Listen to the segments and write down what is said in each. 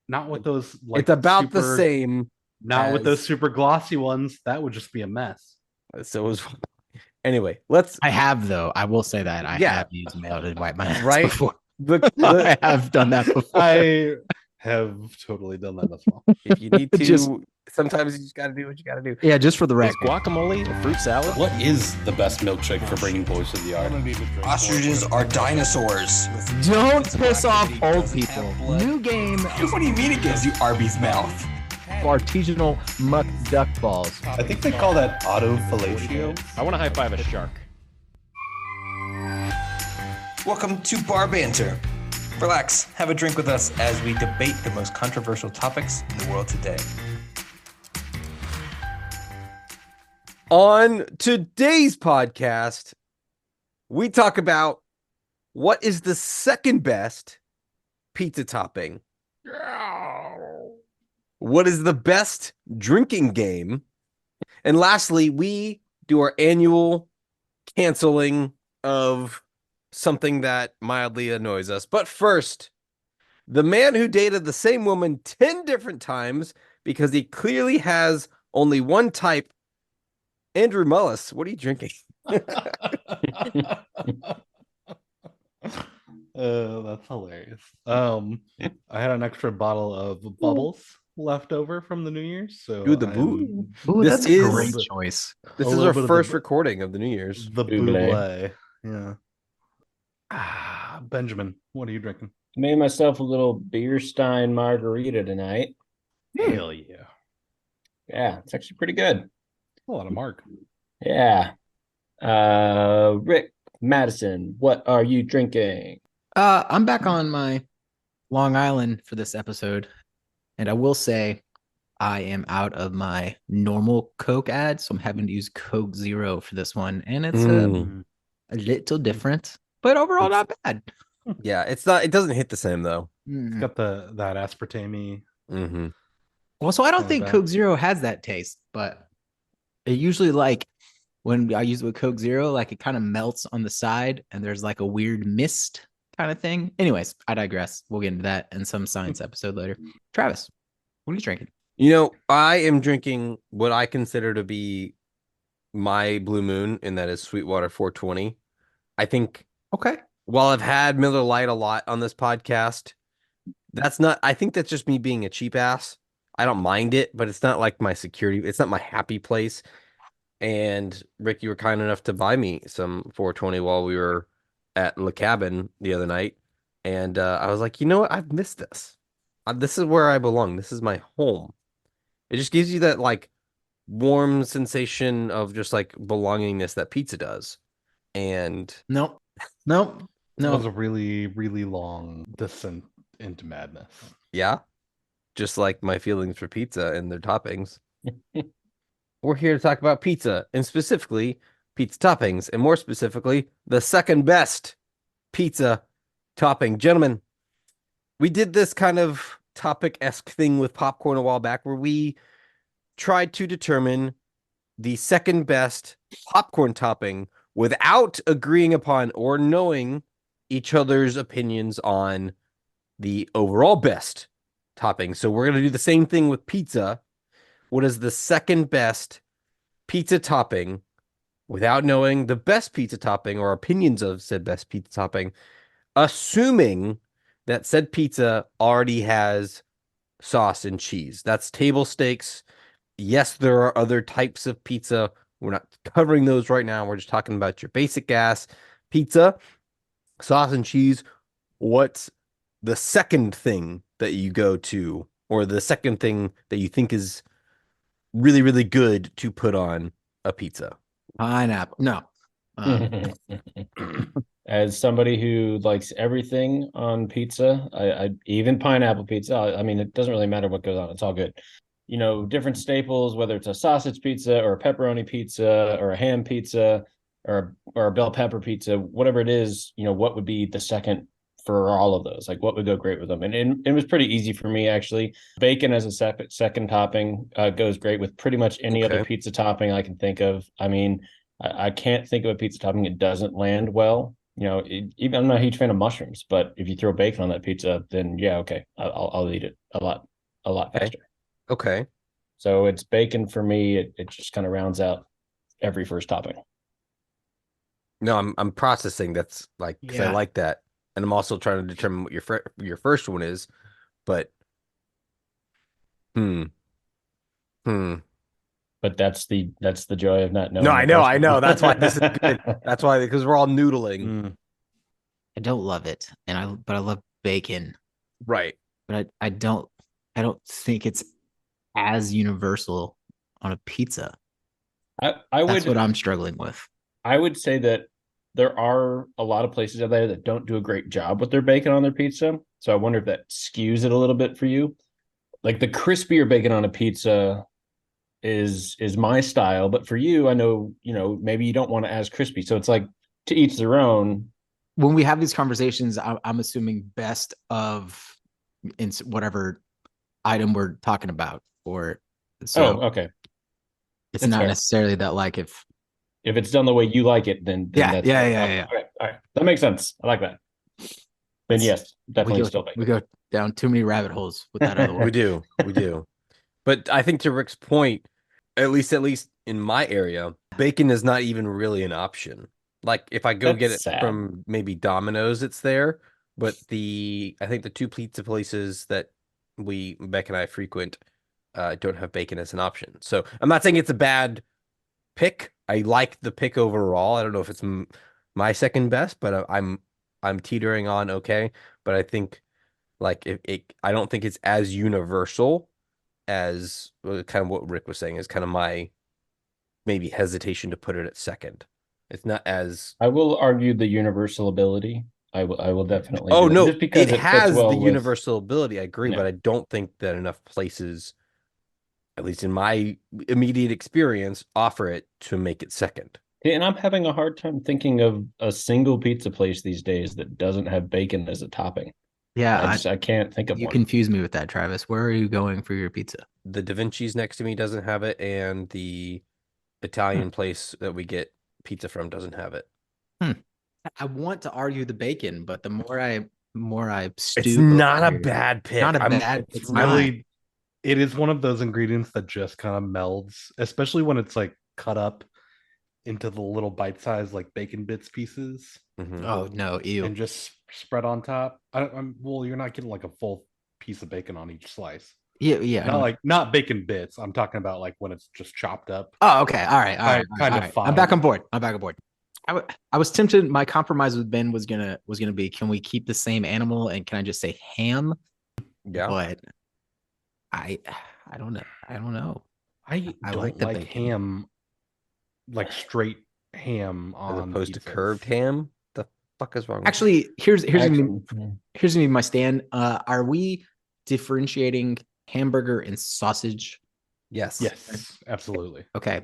Not with those like It's about the super, same not with those as super glossy ones. That would just be a mess. so. It was, anyway, let's I have though. I will say that I yeah, have used mail to wipe my hands right. before. The I have done that before. I have totally done that as well. if you need Just to, sometimes you just got to do what you got to do. yeah, just for the Is record. guacamole a fruit salad? What is the best milkshake for bringing boys to the yard? Ostriches are dinosaurs. Don't piss off old people. New game, What do you mean it gives you Arby's mouth? artisanal muck duck balls. I think they call that autofellatio. I want to high five a shark. Welcome to Bar Banter. Relax, have a drink with us as we debate the most controversial topics in the world today. On today's podcast, we talk about what is the second best pizza topping. What is the best drinking game? And lastly, we do our annual canceling of something that mildly annoys us. But first, the man who dated the same woman 10 different times because he clearly has only one type, Andrew Mullis. What are you drinking? That's hilarious. I had an extra bottle of bubbles left over from the New Year's, so Dude, the I'm boo. Ooh, This that's is- a great choice. This A is little our bit of first the- recording of the New Year's. the Buble. buble. Yeah. Benjamin, what are you drinking? Made myself a little beer stein margarita tonight. Hell yeah. Yeah, it's actually pretty good. A lot of Mark. Yeah. Rick Mattison, what are you drinking? I'm back on my Long Island for this episode, and I will say I am out of my normal Coke ad, so I'm having to use Coke Zero for this one, and it's a little different, but overall not bad. Yeah, it's not. It doesn't hit the same though. It's got that aspartame. Mm-hmm. Well, so I don't Not think bad. Coke Zero has that taste, but it usually like when I use it with Coke Zero, like it kind of melts on the side and there's like a weird mist kind of thing. Anyways, I digress. We'll get into that in some science episode later. Travis, what are you drinking? You know, I am drinking what I consider to be my Blue Moon, and that is Sweetwater 420. I think Okay. while I've had Miller Lite a lot on this podcast, that's not. I think that's just me being a cheap ass. I don't mind it, but it's not like my security. It's not my happy place. And Rick, you were kind enough to buy me some 420 while we were at Le Cabin the other night, and I was like, you know what? I've missed this. This is where I belong. This is my home. It just gives you that like warm sensation of just like belongingness that pizza does. And Nope. It was No. a really, really long descent into madness. yeah, just like my feelings for pizza and their toppings. We're here to talk about pizza and specifically pizza toppings, and more specifically, the second best pizza topping. Gentlemen, we did this kind of topic-esque thing with popcorn a while back where we tried to determine the second best popcorn topping without agreeing upon or knowing each other's opinions on the overall best topping. So we're going to do the same thing with pizza. What is the second best pizza topping without knowing the best pizza topping or opinions of said best pizza topping, assuming that said pizza already has sauce and cheese? That's table stakes. Yes, there are other types of pizza. We're not covering those right now. We're just talking about your basic ass pizza, sauce and cheese. What's the second thing that you go to, or the second thing that you think is really, really good to put on a pizza? Pineapple. No. As somebody who likes everything on pizza, I even pineapple pizza. I mean, it doesn't really matter what goes on; it's all good. You know, different staples, whether it's a sausage pizza or a pepperoni pizza or a ham pizza or a bell pepper pizza, whatever it is. You know, what would be the second for all of those? Like, what would go great with them? And it was pretty easy for me actually. Bacon as a second topping goes great with pretty much any other pizza topping I can think of. I mean, I can't think of a pizza topping that doesn't land well Even I'm not a huge fan of mushrooms, but if you throw bacon on that pizza, then yeah, okay, I'll eat it a lot Okay. faster. Okay. So it's bacon for me. It just kind of rounds out every first topping. No, I'm processing. That's like because I Yeah. like that, and I'm also trying to determine what your first one is. But hmm, hmm. But that's the joy of not knowing. No, the first I one. know. That's why this is good. That's why because we're all noodling, Mm. I don't love it, but I love bacon. right? But I don't think it's as universal on a pizza. I That's would what I'm struggling with. I would say that there are a lot of places out there that don't do a great job with their bacon on their pizza. So I wonder if that skews it a little bit for you. Like the crispier bacon on a pizza is my style, but for you, I know, maybe you don't want it as crispy. So it's like to each their own. When we have these conversations, I'm assuming best of in whatever item we're talking about, or so Okay. it's That's not fair. necessarily that like if It's done the way you like it, then that's fair. yeah. Okay, all right. That makes sense. I like that. Then yes, definitely still bacon. We go down too many rabbit holes with that other We one. do. But I think to Rick's point, at least in my area, bacon is not even really an option. Like if I go That's get it sad. from maybe Domino's, it's there. But I think the two pizza places that Beck and I frequent, don't have bacon as an option. So I'm not saying it's a bad pick. I like the pick overall. I don't know if it's my second best, but I'm teetering on okay. But I think like I don't think it's as universal as kind of what Rick was saying is kind of my maybe hesitation to put it at second. It's not as I will argue the universal ability. I will definitely oh do that. no, Just because it it fits has well the with universal ability. I agree, Yeah. but I don't think that enough places, at least in my immediate experience, offer it to make it second. And I'm having a hard time thinking of a single pizza place these days that doesn't have bacon as a topping. Yeah, I can't think of you one. confuse me with that, Travis. Where are you going for your pizza? The Da Vinci's next to me doesn't have it, and the Italian place that we get pizza from doesn't have it. I want to argue the bacon, but the more I stew, It's not over a here, bad pick. not a bad. It's not. really, it is one of those ingredients that just kind of melds, especially when it's like cut up into the little bite-sized like bacon bits pieces Mhm. Oh no, ew. and just spread on top. Well, you're not getting like a full piece of bacon on each slice. Yeah. Not bacon bits. I'm talking about like when it's just chopped up. Oh, okay. All right. Kind of I'm back on board. I was tempted. My compromise with Ben was gonna be, can we keep the same animal and can I just say ham? Yeah. But I don't know. I I like don't the like bacon. ham, like straight ham As on opposed to pizzas. curved ham. The fuck is wrong with Actually, here's Actually, here's gonna be my stand. Are we differentiating hamburger and sausage? Yes. Yes, absolutely. Okay.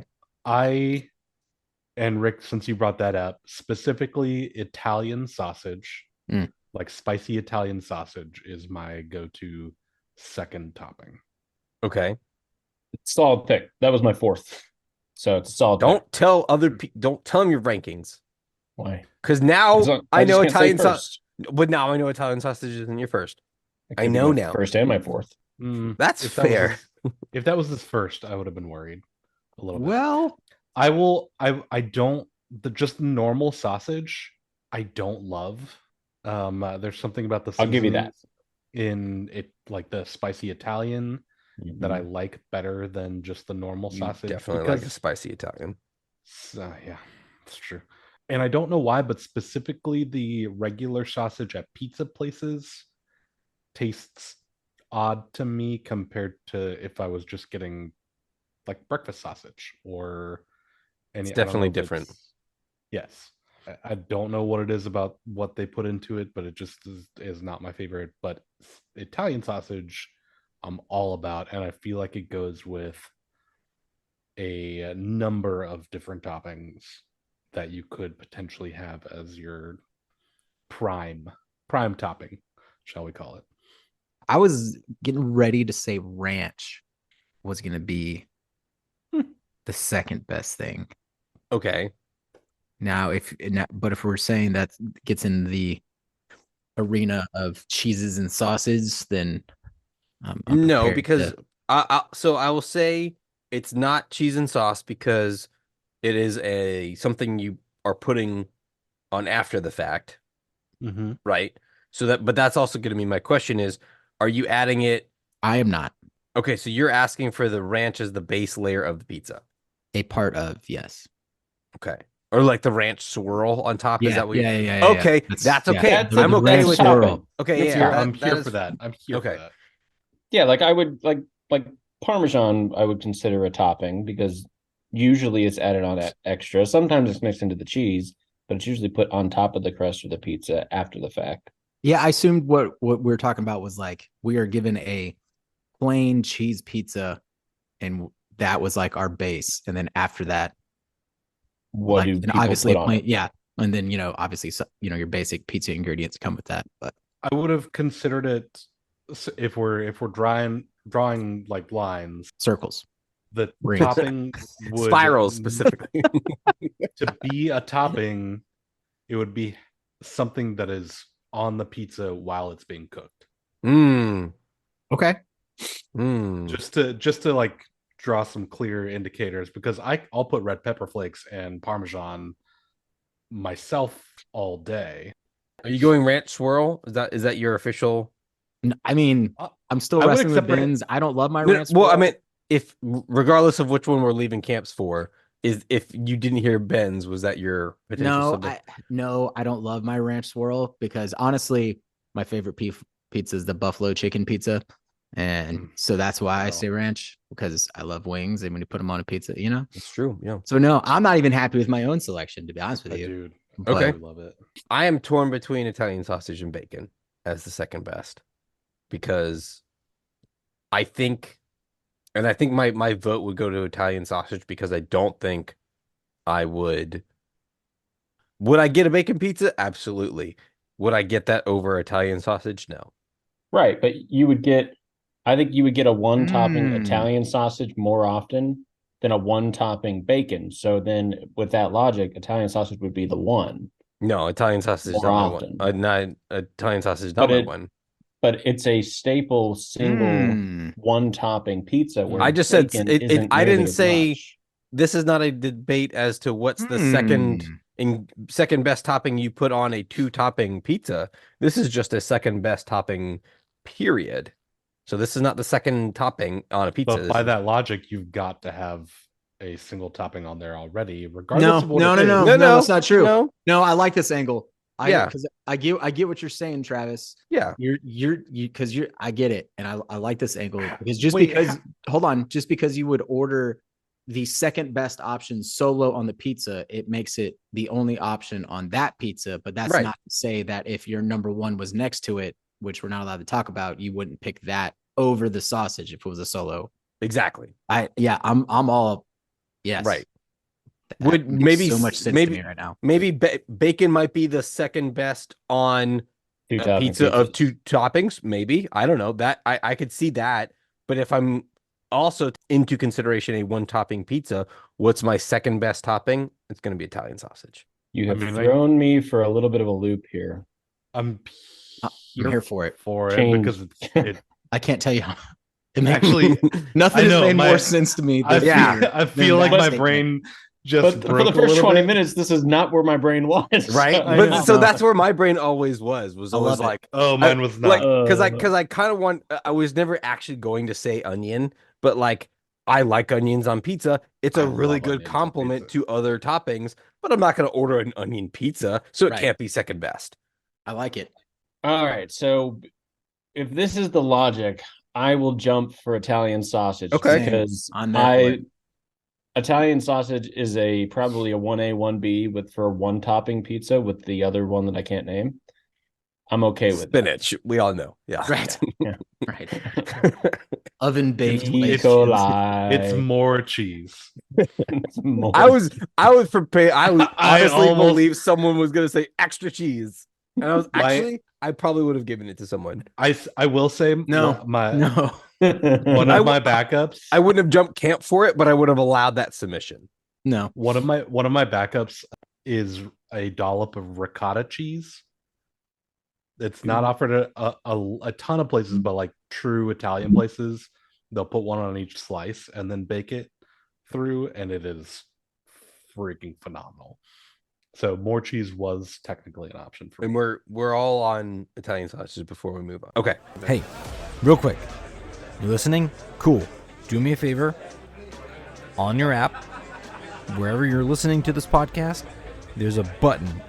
And Rick, since you brought that up, specifically Italian sausage, like spicy Italian sausage is my go-to second topping. Okay. solid pick. That was my fourth. So it's a solid Don't pick. tell don't tell them your rankings. Why? Because now I know just can't say Italian sausage. But now I know Italian sausage isn't your first. I could be know my now. First and my fourth. That's If that was fair. if that was his first, I would have been worried a little bit. Well, I don't just normal sausage. I don't love. There's something about the I'll give you that. in it, like the spicy Italian, that I Mhm. like better than just the normal You sausage. definitely like a spicy Italian. Yeah, it's true. And I don't know why, but specifically the regular sausage at pizza places tastes odd to me compared to if I was just getting like breakfast sausage or any. It's I don't know definitely if different. Yes. I don't know what it is about what they put into it, but it just is not my favorite. But Italian sausage, I'm all about, and I feel like it goes with a number of different toppings that you could potentially have as your prime topping, shall we call it. I was getting ready to say ranch was going to be the second best thing. Okay. Now, but if we're saying that gets in the arena of cheeses and sauces, then I'm No, prepared because to- so I will say it's not cheese and sauce because it is something you are putting on after the fact, Mm-hmm. right? But that's also going to be my question is, are you adding it? I am not Okay, so you're asking for the ranch as the base layer of the pizza. a part of. Yes. Okay. Or like the ranch swirl on top. Is Yeah. that what you Yeah. Okay, that's okay. That's I'm a okay ranch with swirl. that. Okay, That's yeah, fine. I'm here that for is that. I'm here okay. for that. Yeah, like I would like Parmesan I would consider a topping because usually it's added on extra. Sometimes it's mixed into the cheese, but it's usually put on top of the crust or the pizza after the fact. Yeah, I assumed what we were talking about was like we are given a plain cheese pizza, and that was like our base, and then after that, What like, do and people obviously put on plain, it? yeah, and then obviously, your basic pizza ingredients come with that. But I would have considered it if we're drawing like lines. circles, The rings. topping would Spirals specifically. to be a topping. It would be something that is on the pizza while it's being cooked. Mmm. Okay. Just to like draw some clear indicators because I'll put red pepper flakes and Parmesan myself all day. Are you going ranch swirl? Is that your official? I mean, I'm still I would wrestling with accept bins. I don't love my No, ranch. well, I swirl. mean, if regardless of which one we're leaving camps for, is if you didn't hear Ben's, was that your potential subject? I don't love my ranch swirl because honestly, my favorite pizza is the buffalo chicken pizza. And so that's why I say ranch, because I love wings. And when you put them on a pizza, It's true. Yeah. So no, I'm not even happy with my own selection, to be honest with you. Dude, Okay. I love it. I am torn between Italian sausage and bacon as the second best because I think my vote would go to Italian sausage because I don't think I would. Would I get a bacon pizza? Absolutely. Would I get that over Italian sausage? No. Right, but I think you would get a one topping Italian sausage more often than a one topping bacon. So then with that logic, Italian sausage would be the one. No, Italian sausage is More not often. my one. Not Italian sausage is not my one. But it's a staple single one topping pizza. Where I just said bacon it. isn't I nearly didn't as say much. this is not a debate as to what's the second best topping you put on a two topping pizza. This is just a second best topping, period. So this is not the second topping on a pizza. But by that logic, you've got to have a single topping on there already, regardless of what it is. No, that's not true. No, I like this angle. Because I get what you're saying, Travis. Yeah, I get it, and I like this angle because hold on, just because you would order the second best option solo on the pizza, it makes it the only option on that pizza. But that's not to say that if your number one was next to it, which we're not allowed to talk about, you wouldn't pick that over the sausage if it was a solo. Exactly. I'm all yes. Right. That would makes maybe so much sense to me right now. Maybe bacon might be the second best on a pizza of two toppings. Maybe, I don't know, that I could see that. But if I'm also into consideration a one topping pizza, what's my second best topping? It's going to be Italian sausage. You have thrown me for a little bit of a loop here. I'm here for it. Because I can't tell you how. Actually, nothing has made more sense to me. I feel like my brain just for the first 20 minutes, this is not where my brain was. Right. So that's where my brain always was always like, oh, mine was not. Because I kind of I was never actually going to say onion, but like I like onions on pizza. It's a really good compliment to other toppings, but I'm not going to order an onion pizza, so it can't be second best. I like it. All right. So if this is the logic, I will jump for Italian sausage. Okay. Because Italian sausage is probably a 1A, 1B for a one topping pizza with the other one that I can't name. I'm okay with spinach. We all know. Yeah. Right. Yeah. Right. Oven baked. It's more cheese. I was prepared. I honestly believe someone was going to say extra cheese. And I was I probably would have given it to someone. I will say no. One of my backups. I wouldn't have jumped camp for it, but I would have allowed that submission. One of my backups. One of my backups. I wouldn't have jumped camp for it, but I would have allowed that submission. I wouldn't have jumped camp for it, but I would have allowed that submission. One of my backups is a dollop of ricotta cheese. It's not offered at a ton of places, but like true Italian places, they'll put one on each slice and then bake it through, and it is freaking phenomenal. So more cheese was technically an option for And me. we're all on Italian sausages before we move on. Okay. Hey, real quick. You listening? Cool. Do me a favor. On your app, wherever you're listening to this podcast, there's a button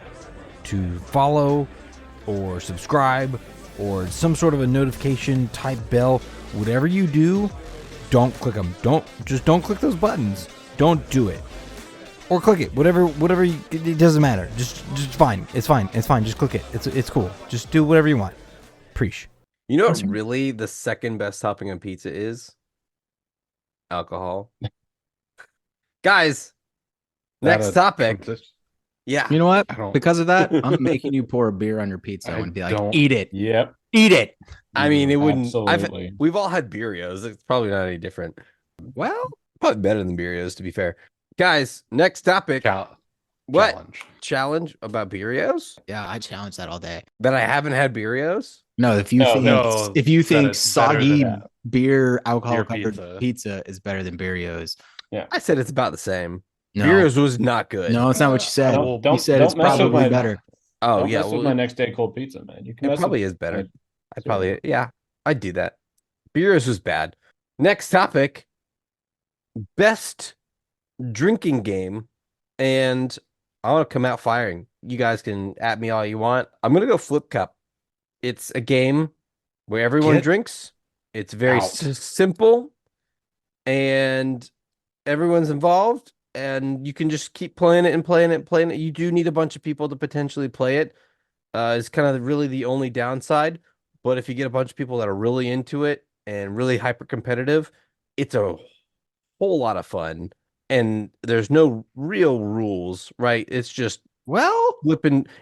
to follow or subscribe or some sort of a notification type bell. Whatever you do, don't click them. Don't click those buttons. Don't do it. Or click it. Whatever it doesn't matter. Just fine. It's fine. Just click it. It's cool. Just do whatever you want. Preach. You know what really the second best topping on pizza is? Alcohol. Guys, next topic. Yeah. You know what? I don't- Because of that, I'm making you pour a beer on your pizza I and be like, don't- eat it. Yep. Eat it. I mean, it wouldn't. Absolutely. We've all had birrios. It's probably not any different. Well, Probably better than birrios, to be fair. Guys, next topic. What challenge about birrios? yeah, I challenge that all day. That I haven't had birrios? No, if you No, think no, if you that think it's better than soggy that. beer alcohol Beer covered pizza is better than Birrios, I said it's about the same. no, Birrios was not good. no, it's not what you said. Don't- You said it's don't mess with probably my- better. Oh Don't yeah, mess with well, my next day cold pizza, man. You can it mess probably with is better. my- I'd probably I'd do that. Birrios was bad. Next topic: best drinking game, and I want to come out firing. You guys can at me all you want. I'm gonna go Flip Cup. It's a game where everyone Get drinks. It's very out. simple, and everyone's involved, and you can just keep playing it and playing it and playing it. You do need a bunch of people to potentially play it. It's kind of really the only downside. But if you get a bunch of people that are really into it and really hyper competitive, it's a whole lot of fun. And there's no real rules, right? It's just Well,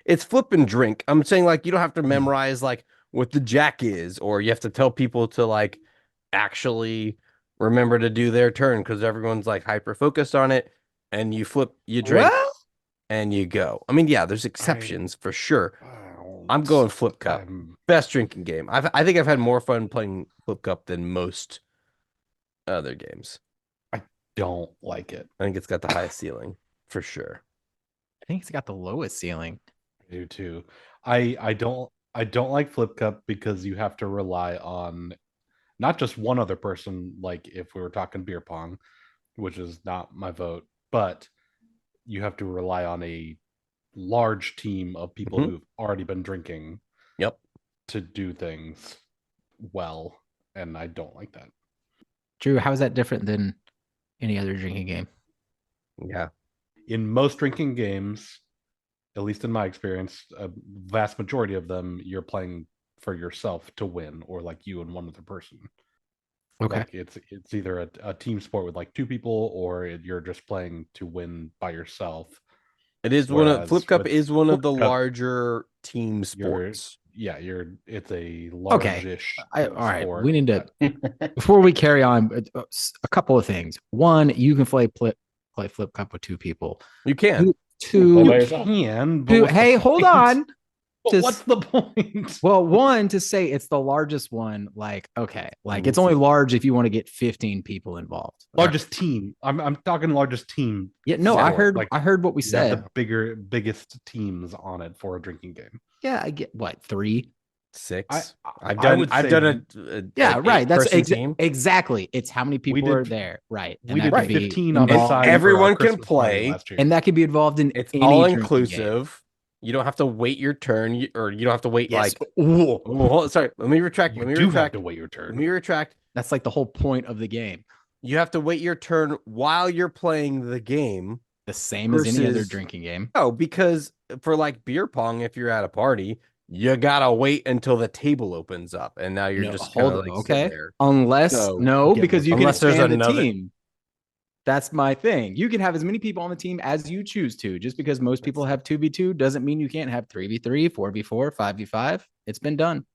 it's flip and drink. I'm saying like you don't have to memorize like what the jack is, or you have to tell people to like actually remember to do their turn because everyone's like hyper focused on it, and you flip, you drink, well, and you go. I mean, yeah, there's exceptions for sure. I'm going Flip Cup. Best drinking game. I think I've had more fun playing Flip Cup than most other games. Don't like it. I think it's got the highest ceiling for sure. I think it's got the lowest ceiling. I do too. I don't like Flip Cup because you have to rely on not just one other person, like if we were talking beer pong, which is not my vote, but you have to rely on a large team of people who've already been drinking. Yep. To do things well, and I don't like that. Drew, how is that different than any other drinking game? Yeah. In most drinking games, at least in my experience, a vast majority of them, you're playing for yourself to win, or like you and one other person. Okay. Like it's either a team sport with like two people, or you're just playing to win by yourself. It is Whereas Flip Cup with is one of Flip the Cup, larger team You're sports. it's a large-ish All right. sport. We need to before we carry on. A couple of things. One, you can play Flip Cup with two people. You can. Two, Play by yourself. Can, but two what's the hey, hold point? on. But Just- what's the point? Well, one, to say it's the largest one, like, okay, like it's Mm-hmm. only large if you want to get 15 people involved. Largest team. I'm talking largest team. Yeah, no, I sport. heard Like, I heard what we You have said. the biggest teams on it for a drinking game. Yeah, I get what, 3? 6. I I've done would I've say- done a Yeah, an right. That's eight-person team. exactly. It's how many people did- are there, right? We that did could be 15 on the involved- side. for our everyone can Christmas party play, last year. and that could be involved in It's any all drinking game. inclusive. You don't have to wait your turn, or you don't have to wait Yes. like. Sorry, let me retract. You Let me do have retract. to wait your Let turn. me retract. That's like the whole point of the game. You have to wait your turn while you're playing the game. The same as any other Versus- drinking game. Oh, because for like beer pong, if you're at a party, you gotta wait until the table opens up, and now you're No, just hold kinda, on, like, sitting okay. there. Unless So, no, get because one. you can Unless there's expand the another- team. That's my thing. You can have as many people on the team as you choose to. Just because most people have 2v2 doesn't mean you can't have 3v3, 4v4, 5v5. It's been done.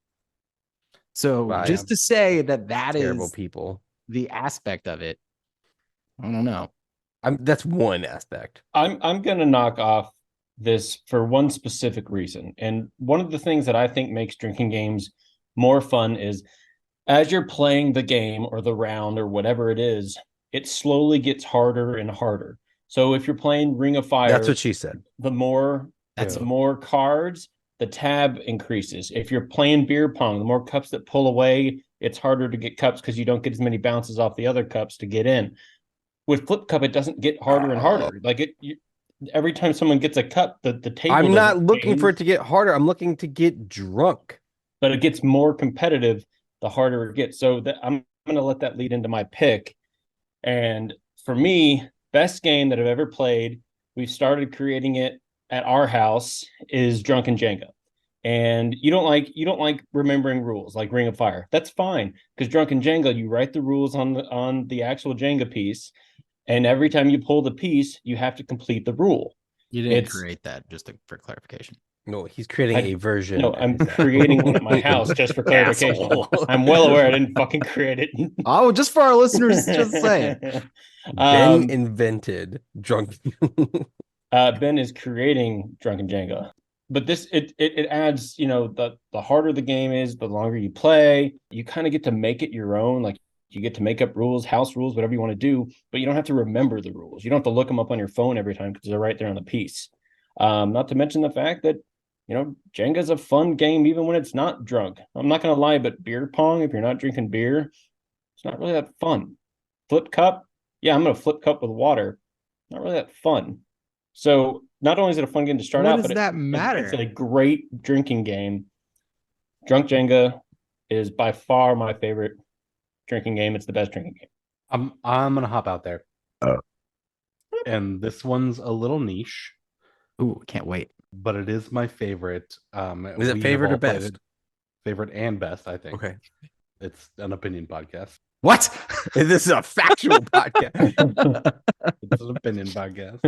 So By just to say that Terrible is people. the aspect of it, I don't know. That's one aspect. I'm gonna knock off this for one specific reason. And one of the things that I think makes drinking games more fun is as you're playing the game or the round or whatever it is, it slowly gets harder and harder. So if you're playing Ring of Fire, That's what she said. the more cards, the tab increases. If you're playing beer pong, the more cups that pull away, it's harder to get cups because you don't get as many bounces off the other cups to get in. With Flip Cup, it doesn't get harder and harder. Like every time someone gets a cup, the table. I'm not looking change, for it to get harder. I'm looking to get drunk. but it gets more competitive the harder it gets. So I'm going to let that lead into my pick. And for me, best game that I've ever played, we've started creating it at our house, is Drunken Jenga. And you don't like remembering rules like Ring of Fire. That's fine, because Drunken Jenga, you write the rules on the actual Jenga piece, and every time you pull the piece, you have to complete the rule. You didn't create that, for clarification. No, he's creating a version. No, I'm creating one at my house just for clarification. I'm well aware I didn't fucking create it. Oh, just for our listeners, just saying. Ben invented Drunk. Ben is creating Drunken Jenga. But this it adds, the harder the game is, the longer you play, you kind of get to make it your own. Like you get to make up rules, house rules, whatever you want to do, but you don't have to remember the rules. You don't have to look them up on your phone every time because they're right there on the piece. Not to mention the fact that, Jenga's a fun game even when it's not drunk. I'm not going to lie, but beer pong, if you're not drinking beer, it's not really that fun. Flip cup, yeah, I'm going to flip cup with water. Not really that fun. So not only is it a fun game to start out, but that matter? It's a great drinking game. Drunk Jenga is by far my favorite drinking game. It's the best drinking game. I'm gonna hop out there. And this one's a little niche. Ooh, can't wait. But it is my favorite. Is it favorite or best? Favorite and best, I think. Okay. It's an opinion podcast. What? This is a factual podcast. It's an opinion podcast.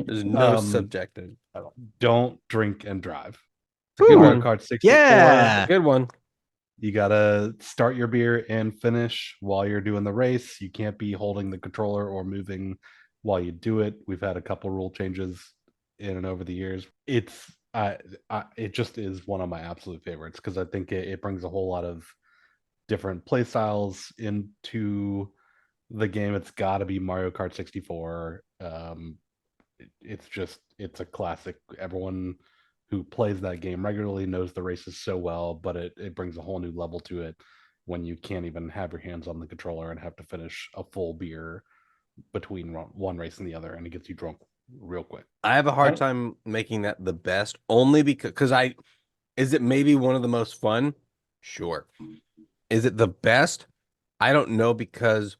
There's no subjective. Don't drink and drive. Good Mario one. Kart 64. Yeah. Good one. You gotta start your beer and finish while you're doing the race. You can't be holding the controller or moving while you do it. We've had a couple rule changes in and over the years. It just is one of my absolute favorites because I think it brings a whole lot of different play styles into the game. It's got to be Mario Kart 64. It's a classic. Everyone who plays that game regularly knows the races so well, but it brings a whole new level to it when you can't even have your hands on the controller and have to finish a full beer between one race and the other, and it gets you drunk real quick. I have a hard time making that the best, only because is it maybe one of the most fun? Sure. Is it the best? I don't know, because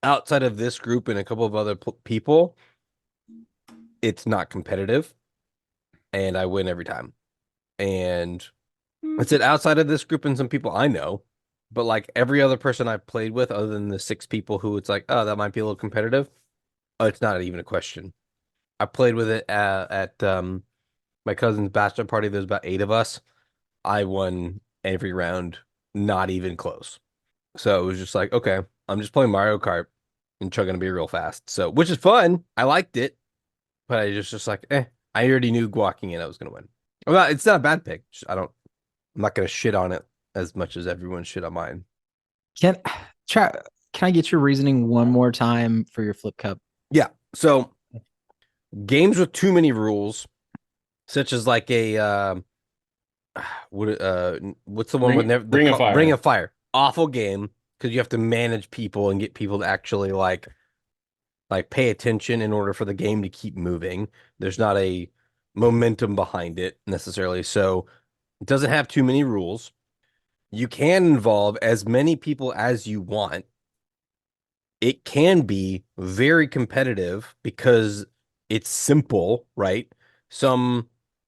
outside of this group and a couple of other people, it's not competitive, and I win every time. And I said outside of this group and some people I know, but like every other person I've played with, other than the 6 people who it's like, oh, that might be a little competitive, it's not even a question. I played with it at my cousin's bachelor party. There's about 8 of us. I won every round, not even close. So it was just like, okay, I'm just playing Mario Kart and chugging a beer real fast. So, which is fun. I liked it, but I just like, I already knew walking in I was going to win. Well, it's not a bad pick. I'm not going to shit on it as much as everyone shit on mine. Can I get your reasoning one more time for your Flip Cup? Yeah. So games with too many rules, such as like a what's the one with Ring of Fire? Ring of Fire. Awful game because you have to manage people and get people to actually like pay attention in order for the game to keep moving. There's not a momentum behind it necessarily, so it doesn't have too many rules. You can involve as many people as you want. It can be very competitive because it's simple, right?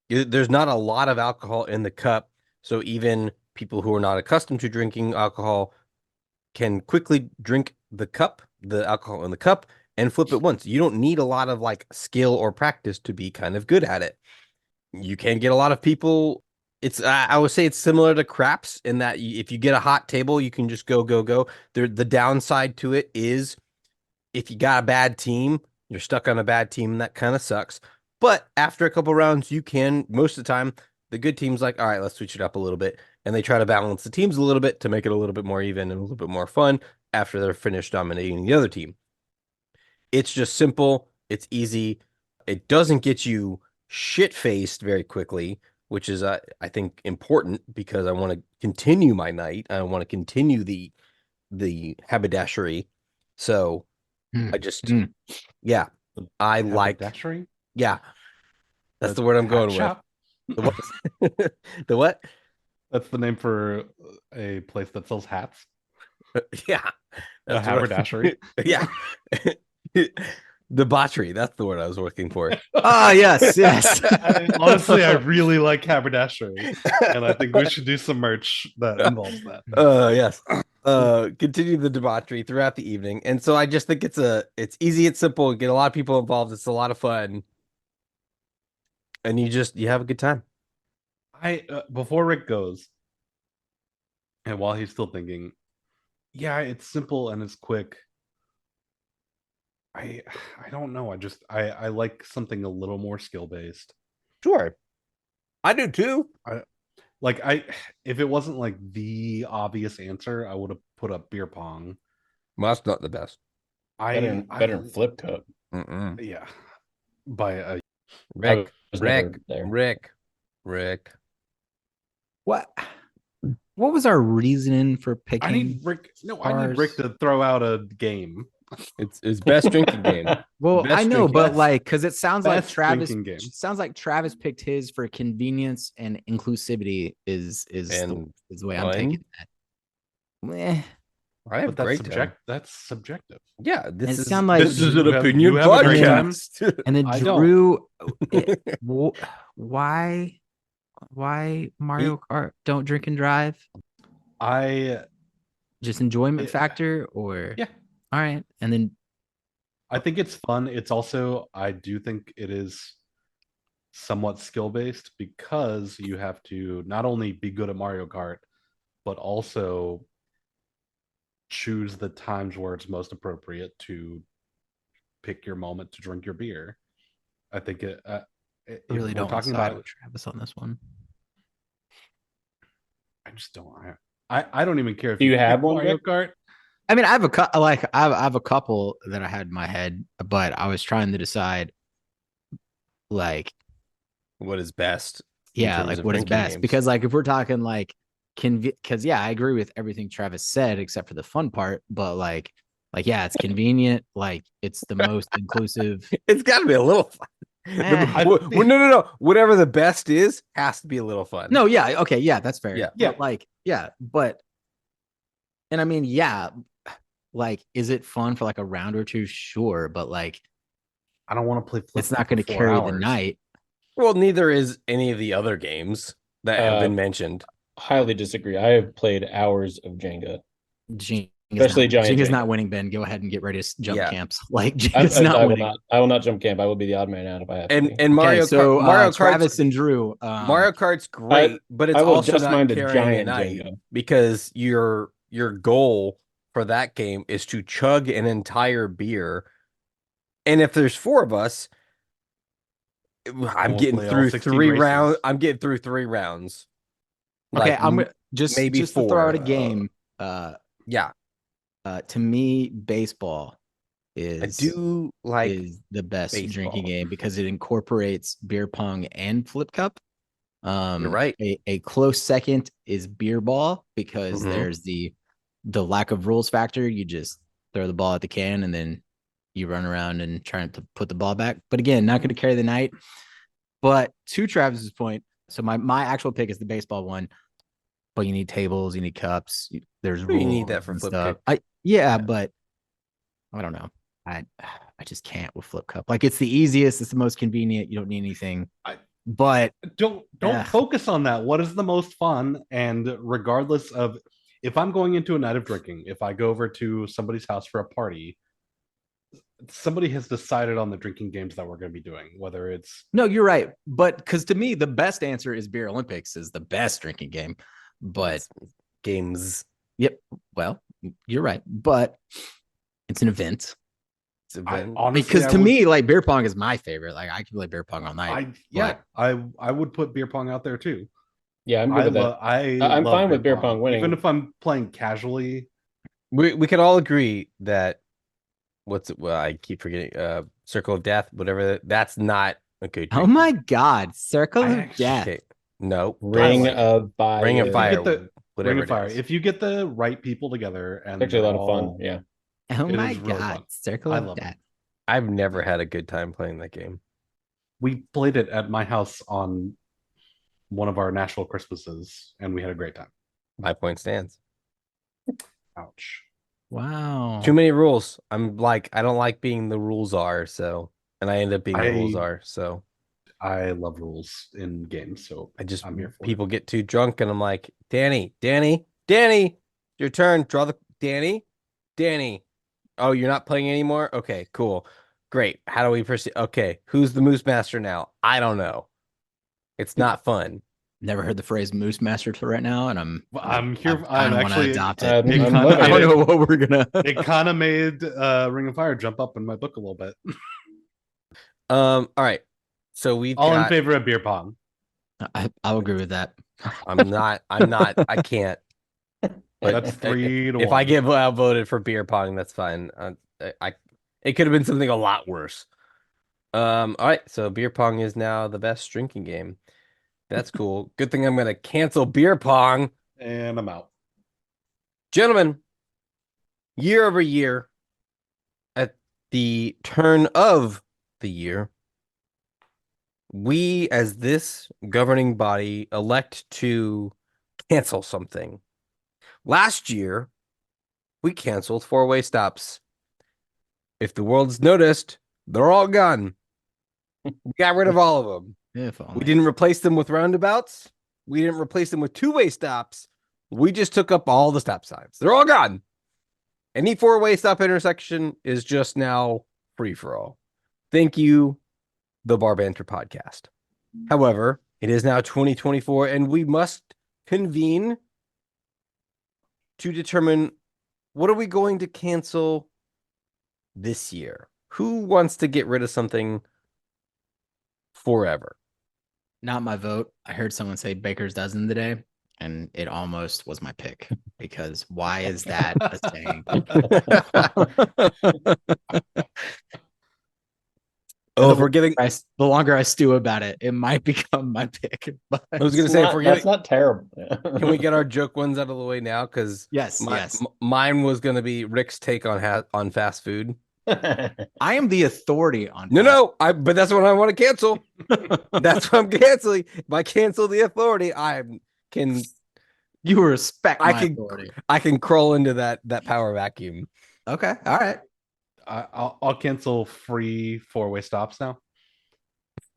There's not a lot of alcohol in the cup, so even people who are not accustomed to drinking alcohol can quickly drink the alcohol in the cup, and flip it once. You don't need a lot of like skill or practice to be kind of good at it. You can get a lot of people. I would say it's similar to craps in that if you get a hot table, you can just go. The downside to it is if you got a bad team, you're stuck on a bad team, and that kind of sucks. But after a couple rounds, you can, most of the time, the good team's like, all right, let's switch it up a little bit. And they try to balance the teams a little bit to make it a little bit more even and a little bit more fun after they're finished dominating the other team. It's just simple. It's easy. It doesn't get you shit-faced very quickly, which is, I think, important because I want to continue my night. I want to continue the haberdashery. So I just, yeah, I like, Haberdashery? yeah, that's the word I'm going with. Shop? The what? The what? That's the name for a place that sells hats. Yeah. A That's what haberdashery. yeah. Debauchery. That's the word I was looking for. Ah, yes. Honestly, I really like haberdashery, and I think we should do some merch that involves that. Yes. Continue the debauchery throughout the evening. And so I just think it's easy, it's simple, get a lot of people involved, it's a lot of fun. And you have a good time. Before Rick goes, and while he's still thinking, yeah, it's simple and it's quick. I don't know. I like something a little more skill based. Sure. I do too. If it wasn't like the obvious answer, I would have put up beer pong. Well, that's not the best. Better than Flip Cup. Yeah. By a Rick. What was our reasoning for picking? I need Rick to throw out a game. It's best drinking game. Well, Best I know, drinking- but like, because it sounds like Best Travis. drinking game. Sounds like Travis picked his for convenience and inclusivity is the way I'm fun. taking that. Eh, I have But that's great time. That's subjective. Yeah, It sound like- this is an You have- opinion you have a great time. podcast. and then I don't. Drew, why Mario Kart? Don't drink and drive. Just enjoyment factor, or Yeah. All right, and then I think it's fun. It's also, I do think it is somewhat skill based because you have to not only be good at Mario Kart, but also choose the times where it's most appropriate to pick your moment to drink your beer. I think I really don't talking side about with Travis on this one. I just don't. I don't even care if Do you have pick one, Mario Rick? Kart. I mean, I have I have a couple that I had in my head, but I was trying to decide, like, What is best? in yeah, terms like of what is drinking best? games? Because like if we're talking like because yeah, I agree with everything Travis said except for the fun part, but like yeah, it's convenient, like it's the most inclusive. It's got to be a little fun. No. Whatever the best is has to be a little fun. No, yeah, okay, yeah, that's fair. Yeah. But like, yeah, but and I mean, yeah, like, is it fun for like a round or two? Sure, but like, I don't want to play. it's not going to carry the night. Well, neither is any of the other games that have been mentioned. Highly disagree. I have played hours of Jenga. Especially giant Jenga's Jenga. not winning, Ben. Go ahead and get ready to jump Yeah. camps. Like Jenga's not I will winning. not. I will not jump camp. I will be the odd man out if I have to. And be. Mario Okay, so Mario Travis Kart's and Drew. Mario Kart's great, but it's I will also just not mind a carrying the giant night Jenga. because your goal for that game is to chug an entire beer. And if there's four of us, I'm We'll getting play all through 16 three races. rounds. I'm getting through 3 rounds. Okay, Like, I'm gonna just maybe to throw out a 4. game. Yeah, To me, baseball I is do like is the best drinking baseball. game because it incorporates beer pong and flip cup. You're right. A close second is beer ball because Mhm. there's the lack of rules factor. You just throw the ball at the can and then you run around and try to put the ball back. But again, not going to carry the night. But to Travis's point, so my actual pick is the baseball one. But you need tables, you need cups. There's You rules. need that for and flip stuff. cup. Yeah, but I don't know. I just can't with flip cup. Like it's the easiest, it's the most convenient. You don't need anything. But Don't focus on that. What is the most fun? And regardless of if I'm going into a night of drinking, if I go over to somebody's house for a party, somebody has decided on the drinking games that we're going to be doing, whether it's no, you're right. But because to me, the best answer is Beer Olympics is the best drinking game. But games. Yep. Well, you're right. But it's an event. event. Honestly, Because to me, like beer pong is my favorite. Like I can play beer pong all night. I would put beer pong out there too. Yeah, I'm good with that. I'm love fine with beer pong winning. even if I'm playing casually. We can all agree that I keep forgetting. Circle of Death, whatever. That's not a good. Oh my God, Circle of Death. Okay. No. Ring of Fire. Ring of Fire. Get the whatever Ring of Fire. it is. If you get the right people together, and It's actually a lot of fun. Yeah. Oh It my is really God, fun. Circle I of love it. Death. I've never had a good time playing that game. We played it at my house on one of our national Christmases, and we had a great time. My point stands. Ouch. Wow. Too many rules. I'm like, I don't like being the rules are, so and I end up being the rules are, so I love rules in games, so I'm here for people get too drunk and I'm like, Danny, your turn. Draw the Danny. Oh, you're not playing anymore? Okay, cool. Great. How do we proceed? Okay, who's the Moose Master now? I don't know. It's not fun. Never heard the phrase "moose master" till right now, and I'm here. I I'm want to actually adopt it. I'm kinda loving I made don't it. know what we're gonna. It kind of made Ring of Fire jump up in my book a little bit. All right. So we've All in got, favor of beer pong. I'll agree with that. I'm not, I can't. But That's 3-1. if I get outvoted for beer pong, that's fine. It could have been something a lot worse. All right, so beer pong is now the best drinking game. That's cool. Good thing I'm gonna cancel beer pong. And I'm out. Gentlemen, year over year, at the turn of the year, we as this governing body elect to cancel something. Last year, we canceled four-way stops. If the world's noticed, they're all gone. We got rid of all of them. If We only. didn't replace them with roundabouts. We didn't replace them with two-way stops. We just took up all the stop signs. They're all gone. Any four-way stop intersection is just now free for all. Thank you, the Banter podcast. However, it is now 2024, and we must convene to determine what are we going to cancel this year. Who wants to get rid of something forever? Not my vote. I heard someone say Baker's dozen today, and it almost was my pick because why is that a saying? Oh, if we're getting, The longer I stew about it, it might become my pick. But I was gonna say, if we're That's getting, not terrible. can we get our joke ones out of the way now? Because yes, yes. mine was gonna be Rick's take on fast food. I am the authority on No, but that's what I want to cancel. That's what I'm canceling. If I cancel the authority, You respect I my can- authority. I can crawl into that power vacuum. Okay, all right. I'll cancel free four-way stops now.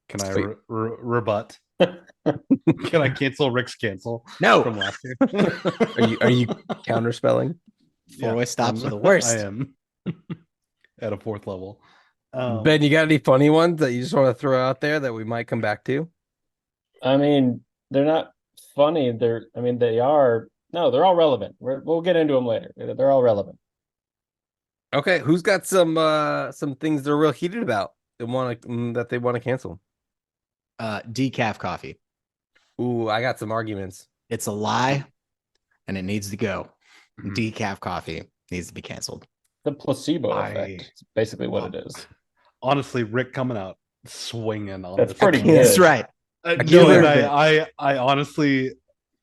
Can I Sweet. rebut? Can I cancel Rick's cancel No, from last year? Are you counterspelling? four-way stops are the worst. I am at a fourth level. Ben, you got any funny ones that you just want to throw out there that we might come back to? I mean, they're not funny. They are. No, they're all relevant. We'll get into them later. They're all relevant. Okay, who's got some things they're real heated about that they want to cancel? Decaf coffee. Ooh, I got some arguments. It's a lie, and it needs to go. Mhm. Decaf coffee needs to be canceled. The placebo effect. It's basically what it is. Honestly, Rick coming out swinging on That's this. pretty one. good. That's right. No, Killer and bit. I honestly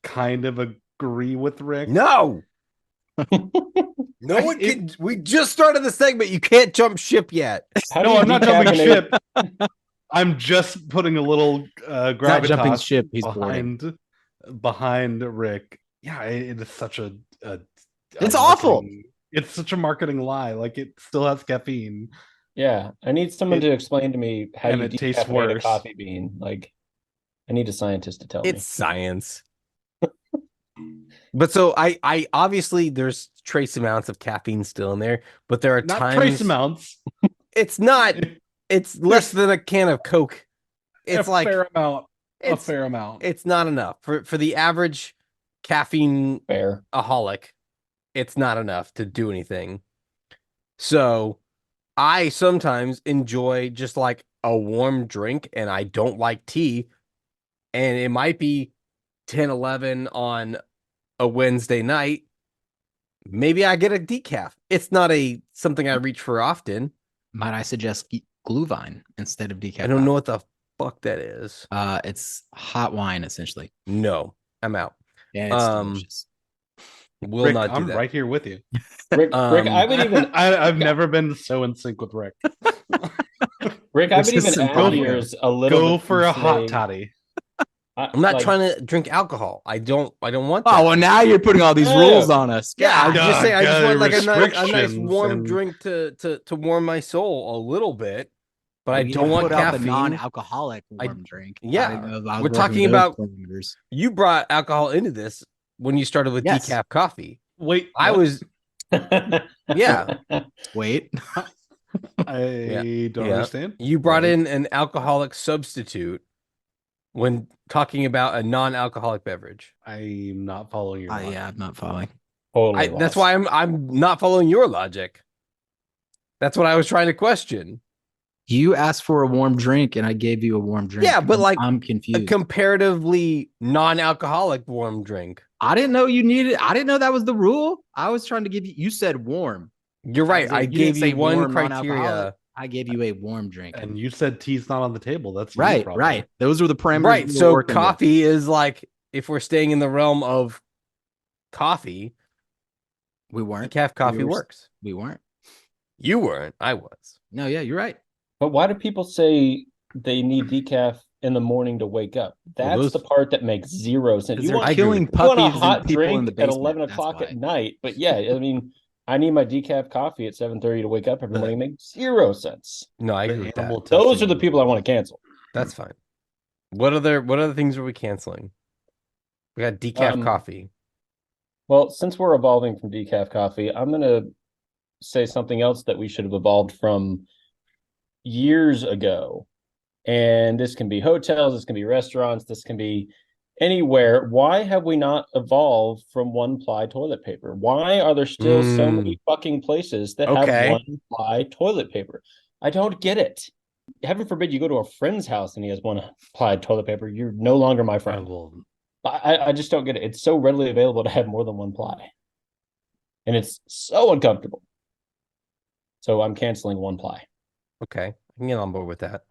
kind of agree with Rick. No. No one can. We just started the segment. You can't jump ship yet. How do No, you I'm not jumping decaffeinate- ship. I'm just putting a little Not jumping gravitas ship. He's boarding. behind Rick. Yeah, it is such a It's awful. It's such a marketing lie. Like it still has caffeine. Yeah, I need someone to explain to me how and you it tastes decaffeinate a worse. coffee bean. Like, I need a scientist to tell me. It's science. But so I obviously there's trace amounts of caffeine still in there, but there are Not times trace amounts. it's not. It's less than a can of Coke. It's a like fair amount. A it's fair amount. it's not enough for the average caffeine Fair. aholic. It's not enough to do anything. So I sometimes enjoy just like a warm drink and I don't like tea. And it might be 10, 11 on a Wednesday night. Maybe I get a decaf. It's not something I reach for often. Might I suggest Glühwein instead of decaf? I don't know what the fuck that is. It's hot wine essentially. No, I'm out. Yeah, it's delicious. Will Rick, not do I'm that. right here with you. Rick, I would even I've never been so in sync with Rick. Rick, I would This is even some add yours a little Go bit for and a hot say- toddy. I'm not trying to drink alcohol. I don't want that. Oh well, now you're putting all these Yeah. rules on us. Yeah, I'm God. just saying. I just want like a nice restrictions warm and- drink to warm my soul a little bit, but I We don't need to want put up a caffeine. non-alcoholic warm drink. yeah, I didn't know if I was we're working talking those about- parameters. You brought alcohol into this when you started with Yes. decaf coffee. Wait, I what? was yeah. Wait, I don't Yeah. understand. You brought Right. in an alcoholic substitute when talking about a non-alcoholic beverage. I'm not following your logic. yeah, I'm not following. Totally That's lost. why I'm not following your logic. That's what I was trying to question. You asked for a warm drink, and I gave you a warm drink. Yeah, but like I'm A confused. comparatively non-alcoholic warm drink. I didn't know you needed. I didn't know that was the rule. I was trying to give you. You said warm. You're right. was I like, you gave didn't say you one warm, criteria. non-alcoholic. I gave you a warm drink. And you said tea's not on the table. That's you, Right, probably. right. Those were the parameters. Right. we were So working with. coffee is like, if we're staying in the realm of coffee, We weren't. decaf coffee were- works. We weren't. You weren't. I was. No, yeah, you're right. But why do people say they need decaf in the morning to wake up? That's those- the part that makes zero sense. Because You they're want, killing you want puppies a hot and people drink in the at basement. 11 That's o'clock why. at night, but yeah, I mean, I need my decaf coffee at 7:30 to wake up every morning. Makes zero sense. No, I The agree with that. animal Those are testing- the people I want to cancel. That's fine. What other things are we canceling? We got decaf coffee. Well, since we're evolving from decaf coffee, I'm going to say something else that we should have evolved from years ago. And this can be hotels, this can be restaurants, this can be anywhere. Why have we not evolved from one-ply toilet paper? Why are there still so many fucking places that Okay. have one-ply toilet paper? I don't get it. Heaven forbid you go to a friend's house and he has one-ply toilet paper. You're no longer my I friend. will. I just don't get it. It's so readily available to have more than one ply. And it's so uncomfortable. So I'm canceling one ply. Okay. I can get on board with that.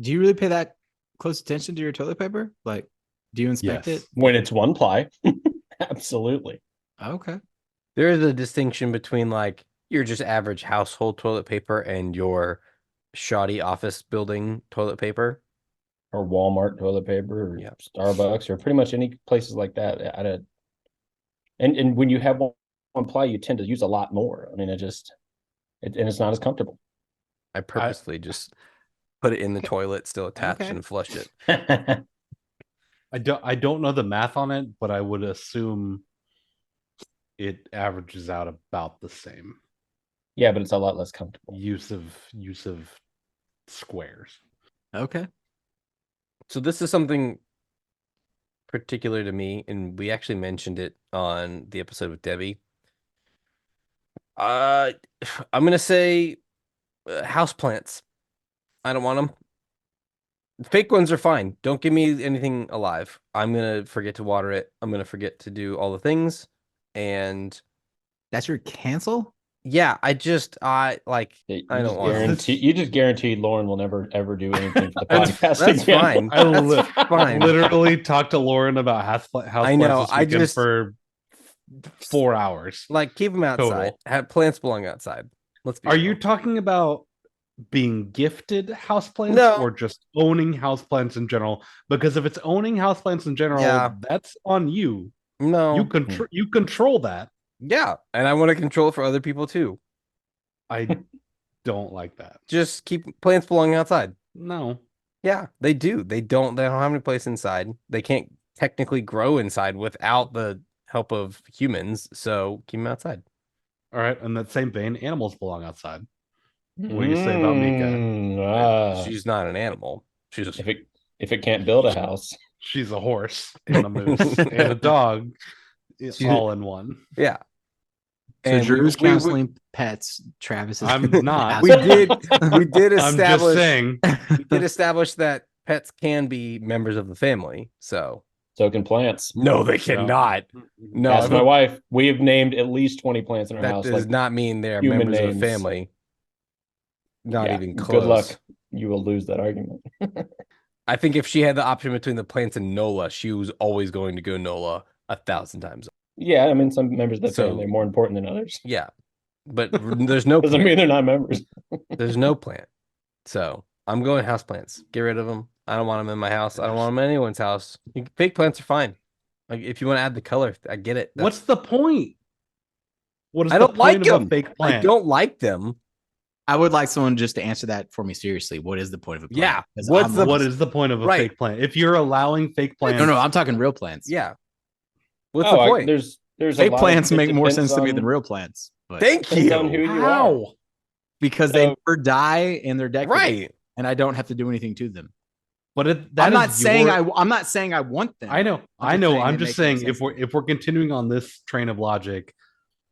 Do you really pay that close attention to your toilet paper? Like, do you inspect Yes. it? When it's one ply, absolutely. Okay. There is a distinction between like your just average household toilet paper and your shoddy office building toilet paper. Or Walmart toilet paper, or Yeah. Starbucks, or pretty much any places like that. And when you have one ply, you tend to use a lot more. I mean, and it's not as comfortable. I purposely just put it in the toilet, still attached, Okay. and flushed it. I don't know the math on it, but I would assume it averages out about the same Yeah, but it's a lot less comfortable. use of squares. Okay. So this is something particular to me, and we actually mentioned it on the episode with Debbie. I'm gonna say houseplants. I don't want them. Fake ones are fine. Don't give me anything alive. I'm gonna forget to water it. I'm gonna forget to do all the things, and That's your cancel? yeah, I like. You I don't just want guarantee. You just guaranteed Lauren will never ever do anything for the That's- podcast. that's again. fine. I li- fine. literally talked to Lauren about house I know, this I weekend just- for 4 hours. Like, keep them outside. Total. Have plants belong outside. Let's be Are you real. talking about being gifted houseplants No. or just owning houseplants in general? Because if it's owning houseplants in general, Yeah. that's on you. No. You control that. Yeah, and I want to control it for other people too. I don't like that. Just keep plants belonging outside. No. Yeah, they do. They don't have any place inside. They can't technically grow inside without the help of humans. So keep them outside. All right. In that same vein, animals belong outside. What do you say about Mika? She's not an animal. She's just If it can't build a house, She's a horse and a moose and a dog. It's She's- all in one. yeah. So And Drew's we- counseling pets. Travis is. I'm not. we did I'm just establish saying. we did establish that pets can be members of the family. So So can plants. no, they cannot. No, Ask if my a- wife. We have named at least 20 plants in our that house. does Like, not mean they're human members of names. the family. Not yeah, even close. good luck. You will lose that argument. I think if she had the option between the plants and Nola, she was always going to go Nola 1,000 times. Yeah, I mean, some members of the So- family are more important than others. Yeah, but there's no Doesn't plant. mean they're not members. There's no plant. So I'm going house plants. Get rid of them. I don't want them in my house. I don't want them in anyone's house. Fake plants are fine. Like if you want to add the color, I get it. What's the point? What is I the don't like point of a them. fake I plant? don't like them. I would like someone just to answer that for me seriously. What is the point of a plant? Yeah, 'Cause what's I'm the- What lost. is the point of a Right. fake plant? If you're allowing fake plants, No, I'm talking real plants. Yeah. What's the point? There's Fake a lot plants of, make it more depends sense to me on- than real plants. But Thank depends on who you. you are. how? because they So- never die and they're decorative, Right. and I don't have to do anything to them. But I'm not saying I'm not saying I want them. I know. I'm I just know. saying I'm they just make more saying sense if we're continuing on this train of logic,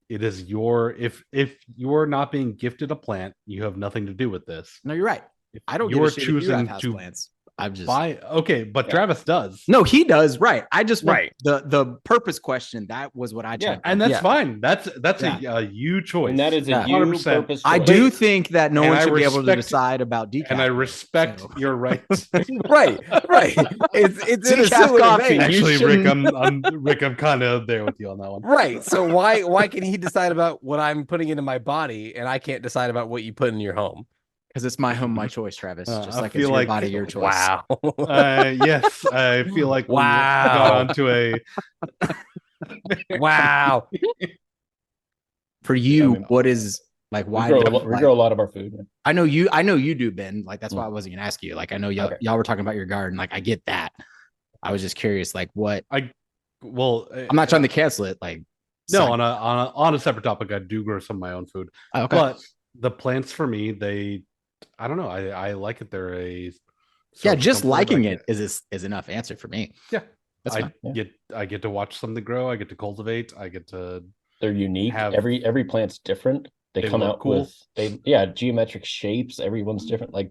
it is your if you're not being gifted a plant, you have nothing to do with this. No, you're right. If I don't give you're a shit if you have choosing house to plants. I'm just buy. Okay, but Yeah. Travis does. no, he does right. I just want Right. the purpose question. That was what I Yeah, checked. And that's Yeah. fine. That's Yeah. a you choice. And that is a Yeah. you 100%. purpose. I choice. do think that no And one I should be able to respect- decide about decaf. and I respect so- your rights. Right. It's in a Decaf similar coffee. vein. You Actually, Rick, shouldn't- Rick, I'm kind of there with you on that one. Right. So why can he decide about what I'm putting into my body and I can't decide about what you put in your home? Because it's my home, my choice, Travis. Just I like feel it's your like- body, your choice. Wow. Yes, I feel like we Wow. got onto a. Wow. For you, I mean, what is like We why? grow, don't- we like- grow a lot of our food. I know you do, Ben. Like that's why I wasn't gonna ask you. Like I know y'all Okay. y'all were talking about your garden. Like I get that. I was just curious, like what Well, I'm not trying to cancel it. Like No, side- on a separate topic, I do grow some of my own food, Oh, okay. but the plants for me, I don't know, I like it. They're a yeah, source of just comfort. liking I it is enough answer for me. Yeah. That's I fine. Yeah. get to watch something grow. I get to cultivate. I get to They're unique. Have- Every plant's different. They They come look out cool. with geometric shapes. Everyone's different. Like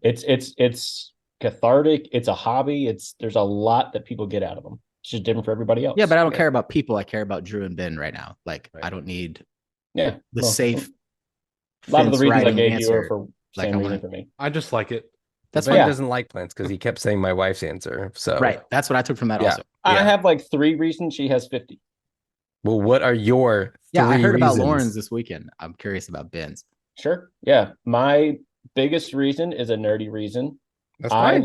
it's cathartic. It's a hobby. There's a lot that people get out of them. It's just different for everybody else. Yeah, but I don't Yeah. care about people. I care about Drew and Ben right now. Like Right. I don't need Yeah, the well, safe. A lot of the fence reasons I riding gave you answer. are for Like, same I reason wanna- for me. I just like it. That's Ben fine. doesn't like plants because he kept saying my wife's answer. So Right. That's what I took from that Yeah. also. I Yeah. have like 3 reasons. She has 50. Well, what are your Yeah, I three heard about reasons? Lauren's this weekend. I'm curious about Ben's. Sure. Yeah. My biggest reason is a nerdy reason. That's I fine.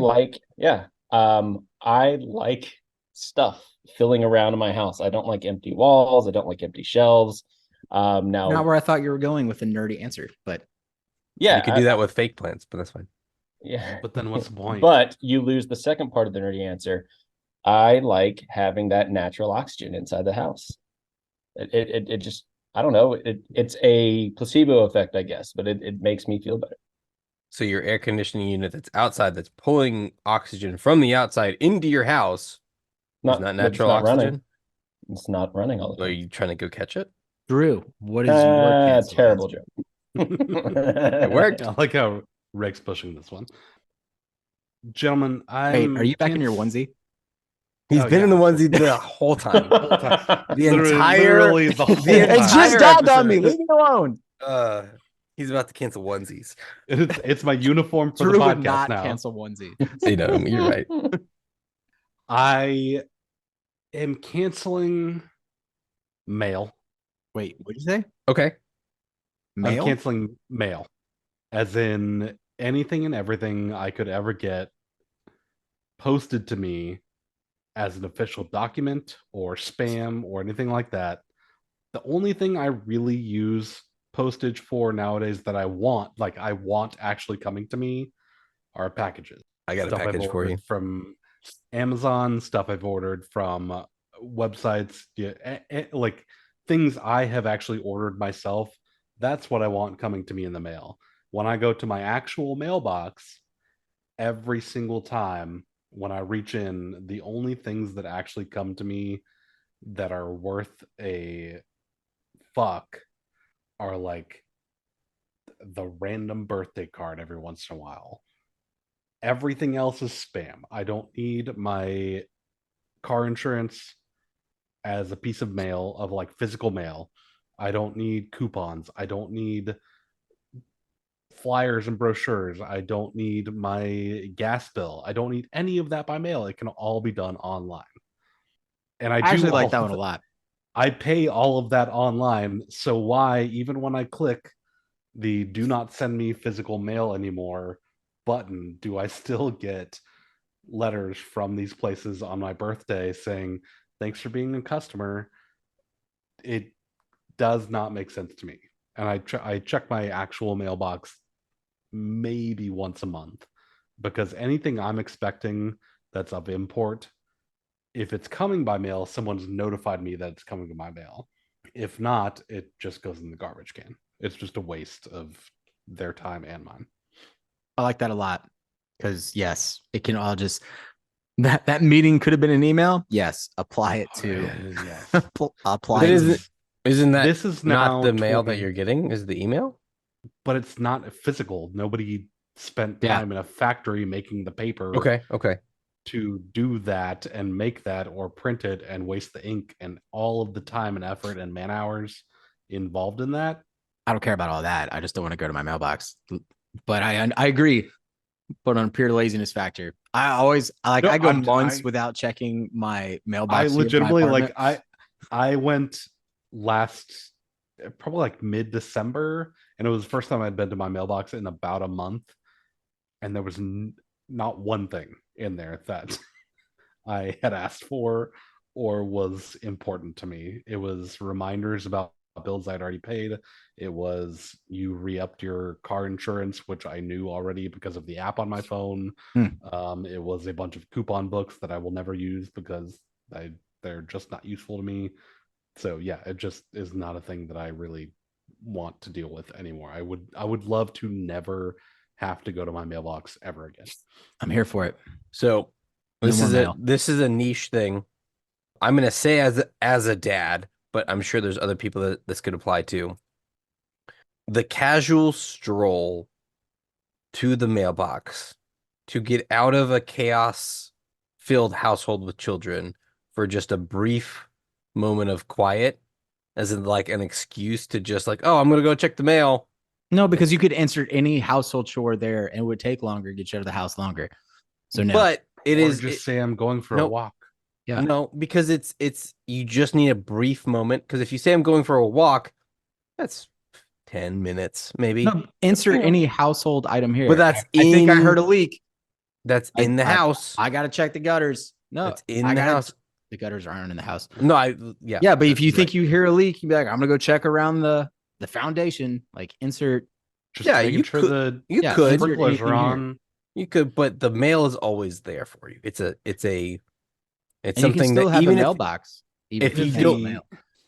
I like stuff filling around in my house. I don't like empty walls. I don't like empty shelves. Now, Not where I thought you were going with a nerdy answer, but yeah, You could do that with fake plants, but that's fine. Yeah, But then what's the point? but you lose the second part of the nerdy answer. I like having that natural oxygen inside the house. It just, I don't know. It's a placebo effect, I guess, but it makes me feel better. So your air conditioning unit that's outside, that's pulling oxygen from the outside into your house, is not but it's natural not oxygen. running. It's not running all the Are time. you trying to go catch it? Drew, what is your cancel Terrible answer? joke. It worked. I like how Rick's pushing this one. Gentlemen, Wait, are you back in your can't- onesie? He's Oh, been yeah. in the onesie the whole time. The Literally- entire literally the whole the time. entire dawned on me. episode. Leave me alone. He's about to cancel onesies. It's my uniform for Drew the would podcast not now. cancel onesie. You know, you're right. I am canceling mail. Wait, what did you say? Okay. Mail? I'm canceling mail, as in anything and everything I could ever get posted to me as an official document or spam or anything like that. The only thing I really use postage for nowadays that I want actually coming to me are packages. I got a Stuff I've package for ordered you. from Amazon, stuff I've ordered from websites, like things I have actually ordered myself. That's what I want coming to me in the mail. When I go to my actual mailbox, every single time when I reach in, the only things that actually come to me that are worth a fuck are like the random birthday card every once in a while. Everything else is spam. I don't need my car insurance as a piece of mail, of like physical mail. I don't need coupons. I don't need flyers and brochures. I don't need my gas bill. I don't need any of that by mail. It can all be done online. And I do actually like all that of one a it. lot. I pay all of that online. So why, even when I click the do not send me physical mail anymore button, do I still get letters from these places on my birthday saying, thanks for being a customer? It does not make sense to me. And I check my actual mailbox maybe once a month, because anything I'm expecting that's of import, if it's coming by mail, someone's notified me that it's coming by mail. If not, it just goes in the garbage can. It's just a waste of their time and mine. I like that a lot because yes, it can all just that meeting could have been an email. Yes, apply it to Yes. apply But it to isn't that This is not now the mail 20 that you're getting? Is the email? but it's not physical. Nobody spent Yeah. time in a factory making the paper Okay. to do that and make that or print it and waste the ink and all of the time and effort and man hours involved in that. I don't care about all that. I just don't want to go to my mailbox. But I agree. But on pure laziness factor, I No, go months without checking my mailbox. I here at my legitimately apartment. I went last probably like mid-December, and it was the first time I'd been to my mailbox in about a month, and there was not one thing in there that I had asked for or was important to me. It was reminders about bills I'd already paid. It was you re-upped your car insurance, which I knew already because of the app on my phone. It was a bunch of coupon books that I will never use because they're just not useful to me. So yeah, it just is not a thing that I really want to deal with anymore. I would love to never have to go to my mailbox ever again. I'm here for it. So No this more is mail. this is a niche thing. I'm gonna say as a dad, but I'm sure there's other people that this could apply to. The casual stroll to the mailbox to get out of a chaos-filled household with children for just a brief moment of quiet, as in like an excuse to just like, oh, I'm gonna go check the mail. No, because you could insert any household chore there and it would take longer, get you out of the house longer. So no. But it Or is just say I'm going for a nope. walk. Yeah. No, because it's you just need a brief moment. Because if you say I'm going for a walk, that's 10 minutes maybe. No, insert You know. any household item here. But that's I think I heard a leak. That's in the house. I gotta check the gutters. No, That's in the house. The gutters aren't in the house. No, Yeah, but if you think right. you hear a leak, you'd be like, I'm gonna go check around the foundation. Like insert. Just Yeah, making you sure could- the you Yeah, could. insert sprinklers are anything here. on. You could, but the mail is always there for you. It's And something you can still that have even a if mailbox. Even if you it's don't- mail.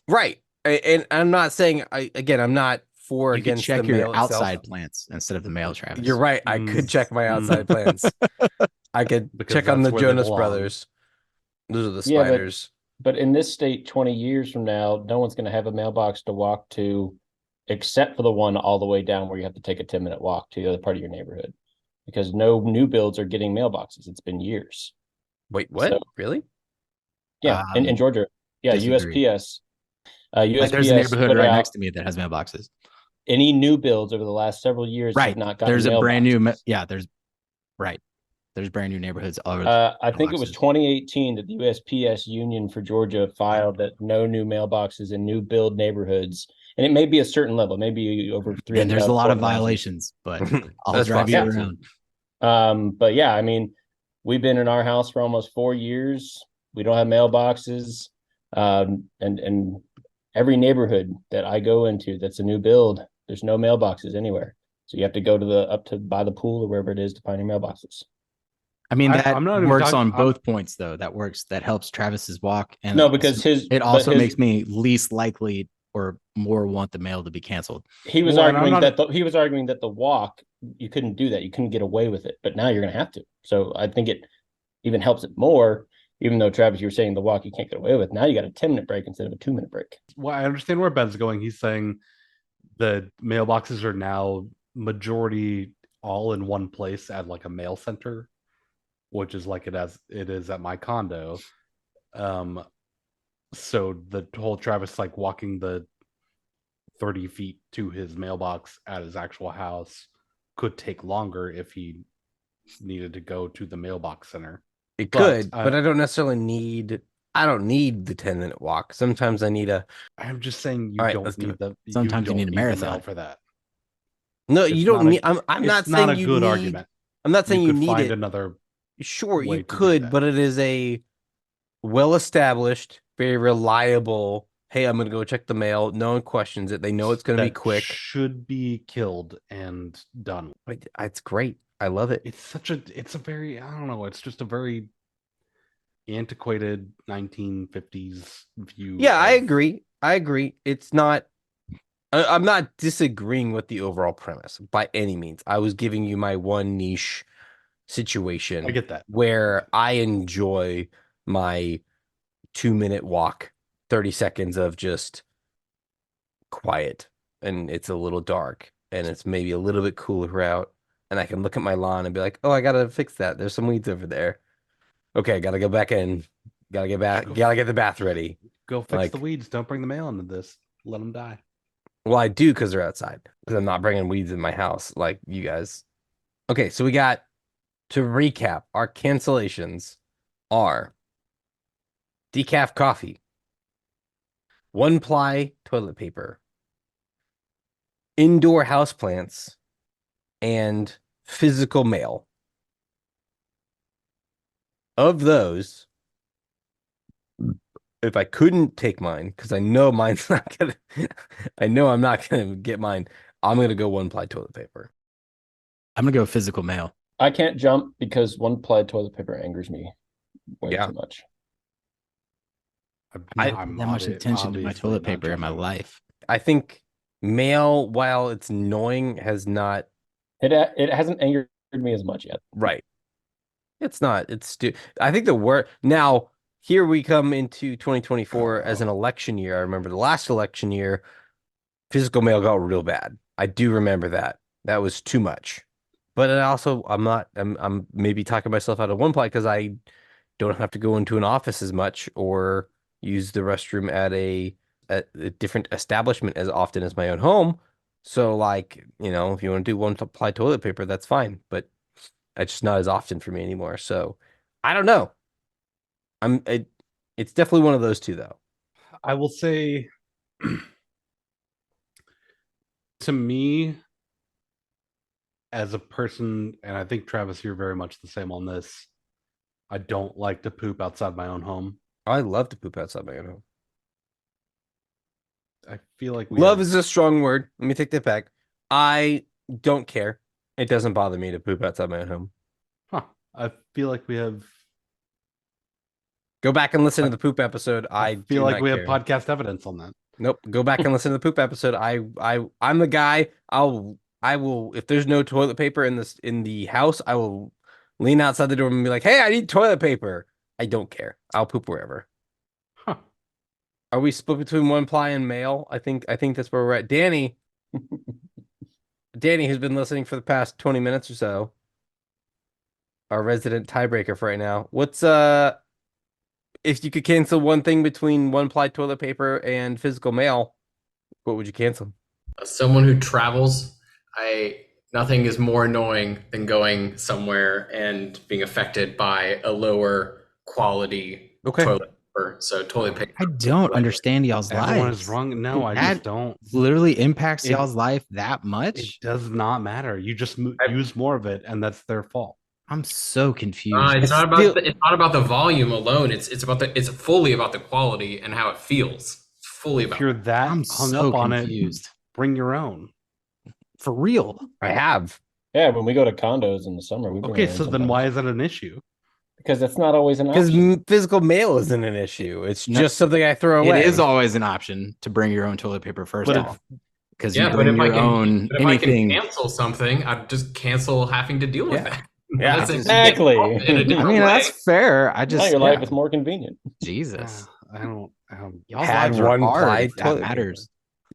right, and I'm not saying I'm not for or You could against check the your mail outside itself. plants instead of the mail, Travis. You're right. I could check my outside plants. I could Because check on that's the where they Jonas belong. Brothers. Those are the Yeah, but- spiders. But in this state, 20 years from now, no one's going to have a mailbox to walk to, except for the one all the way down where you have to take a 10-minute walk to the other part of your neighborhood, because no new builds are getting mailboxes. It's been years. Wait, what? So- Really? Yeah, in Georgia. Yeah, disagree. USPS. Like there's a USPS neighborhood put right out next to me that has mailboxes. any new builds over the last several years Right. have not gotten There's a brand new. mailboxes. There's brand new neighborhoods all over. I think it was mailboxes. 2018 that the USPS union for Georgia filed that no new mailboxes in new build neighborhoods, and it may be a certain level, maybe over 300. And there's a lot of 400,000. violations, but I'll That's drive you possible. around. But yeah, I mean, we've been in our house for almost 4 years. We don't have mailboxes. And every neighborhood that I go into that's a new build, there's no mailboxes anywhere. So you have to go to up to by the pool or wherever it is to find your mailboxes. I mean, that I'm not even works talking- on both points, though. That works. That helps Travis's walk. And No, because it also makes me least likely or more want the mail to be canceled. he was Well, and arguing I'm that he was arguing that the walk, you couldn't do that. You couldn't get away with it, but now you're going to have to. So I think it even helps it more Even though Travis, you were saying the walk you can't get away with. Now you got a 10-minute break instead of a 2-minute break. Well, I understand where Ben's going. He's saying the mailboxes are now majority all in one place at like a mail center, which is like it is at my condo. So the whole Travis like walking the 30 feet to his mailbox at his actual house could take longer if he needed to go to the mailbox center. It could, but I don't necessarily need. I don't need the 10-minute walk. Sometimes I need a. I'm just saying you All right, don't let's do need it. the. Sometimes you don't need a marathon. the mail for that. No, It's you don't not need. I'm not It's saying not a you good need. argument. I'm not saying you could need find it. another. Sure, way you to do could, that. but it is a well-established, very reliable. Hey, I'm gonna go check the mail. No one questions it. They know it's gonna be that quick. Should be killed and done. It's great. I love it. It's a very, I don't know. It's just a very antiquated 1950s view. Yeah, I agree. It's not. I'm not disagreeing with the overall premise by any means. I was giving you my one niche situation. I get that. Where I enjoy my 2-minute walk, 30 seconds of just quiet, and it's a little dark, and it's maybe a little bit cooler out, and I can look at my lawn and be like, oh, I gotta fix that. There's some weeds over there. Okay, gotta go back in. Gotta get back. Gotta get the bath ready. Go fix the weeds. Don't bring the mail into this. Let them die. Well, I do because they're outside. Because I'm not bringing weeds in my house like you guys. Okay, so we got, to recap, our cancellations are decaf coffee, 1-ply toilet paper, indoor houseplants, and physical mail. Of those, if I couldn't take mine, because I know mine's not gonna, I know I'm not gonna get mine, I'm gonna go 1-ply toilet paper. I'm gonna go physical mail. I can't jump because 1-ply toilet paper angers me way too much. I don't pay that much attention to my toilet paper in my life. I think mail, while it's annoying, has not. It hasn't angered me as much yet. Right. It's not. It's I think the word now. Here we come into 2024 as an election year. I remember the last election year, physical mail got real bad. I do remember that. That was too much. But it also, I'm maybe talking myself out of 1-ply because I don't have to go into an office as much or use the restroom at a different establishment as often as my own home. So, like, if you want to do 1-ply toilet paper, that's fine. But it's just not as often for me anymore. So, I don't know. It's definitely one of those two, though. I will say, to me, as a person, and I think Travis, you're very much the same on this, I don't like to poop outside my own home. I love to poop outside my own home. I feel like love is a strong word. Let me take that back. I don't care. It doesn't bother me to poop outside my own home. Huh. I feel like we have. Go back and listen to the poop episode. I feel like we have podcast evidence on that. Nope. Go back and listen to the poop episode. I'm the guy. I will, if there's no toilet paper in the house, I will lean outside the door and be like, hey, I need toilet paper. I don't care. I'll poop wherever. Huh. Are we split between 1-ply and mail? I think that's where we're at. Danny, who's been listening for the past 20 minutes or so, our resident tiebreaker for right now. What's if you could cancel one thing between 1-ply toilet paper and physical mail, what would you cancel? As someone who travels, nothing is more annoying than going somewhere and being affected by a lower quality toilet paper. So toilet paper. I don't understand y'all's lives. Everyone is wrong. No, I just don't. Literally impacts y'all's life that much? It does not matter. You just use more of it, and that's their fault. I'm so confused. It's not about the volume alone. It's fully about the quality and how it feels. It's fully about. If you're that hung up on it, bring your own. For real. I have. Yeah, when we go to condos in the summer, we bring okay. our own So then, sometimes. why is that an issue? Because that's not always an option. Because physical mail isn't an issue. It's just something I throw away. It is always an option to bring your own toilet paper first off. Because yeah, you but bring if your own if anything. I can cancel something, I'd just cancel having to deal with that. Yeah, Listen, exactly. you get involved in a I different mean, way. that's fair. I Now just your life yeah. is more convenient. Jesus. I don't. Y'all's Had lives are one hard ply if that toilet matters.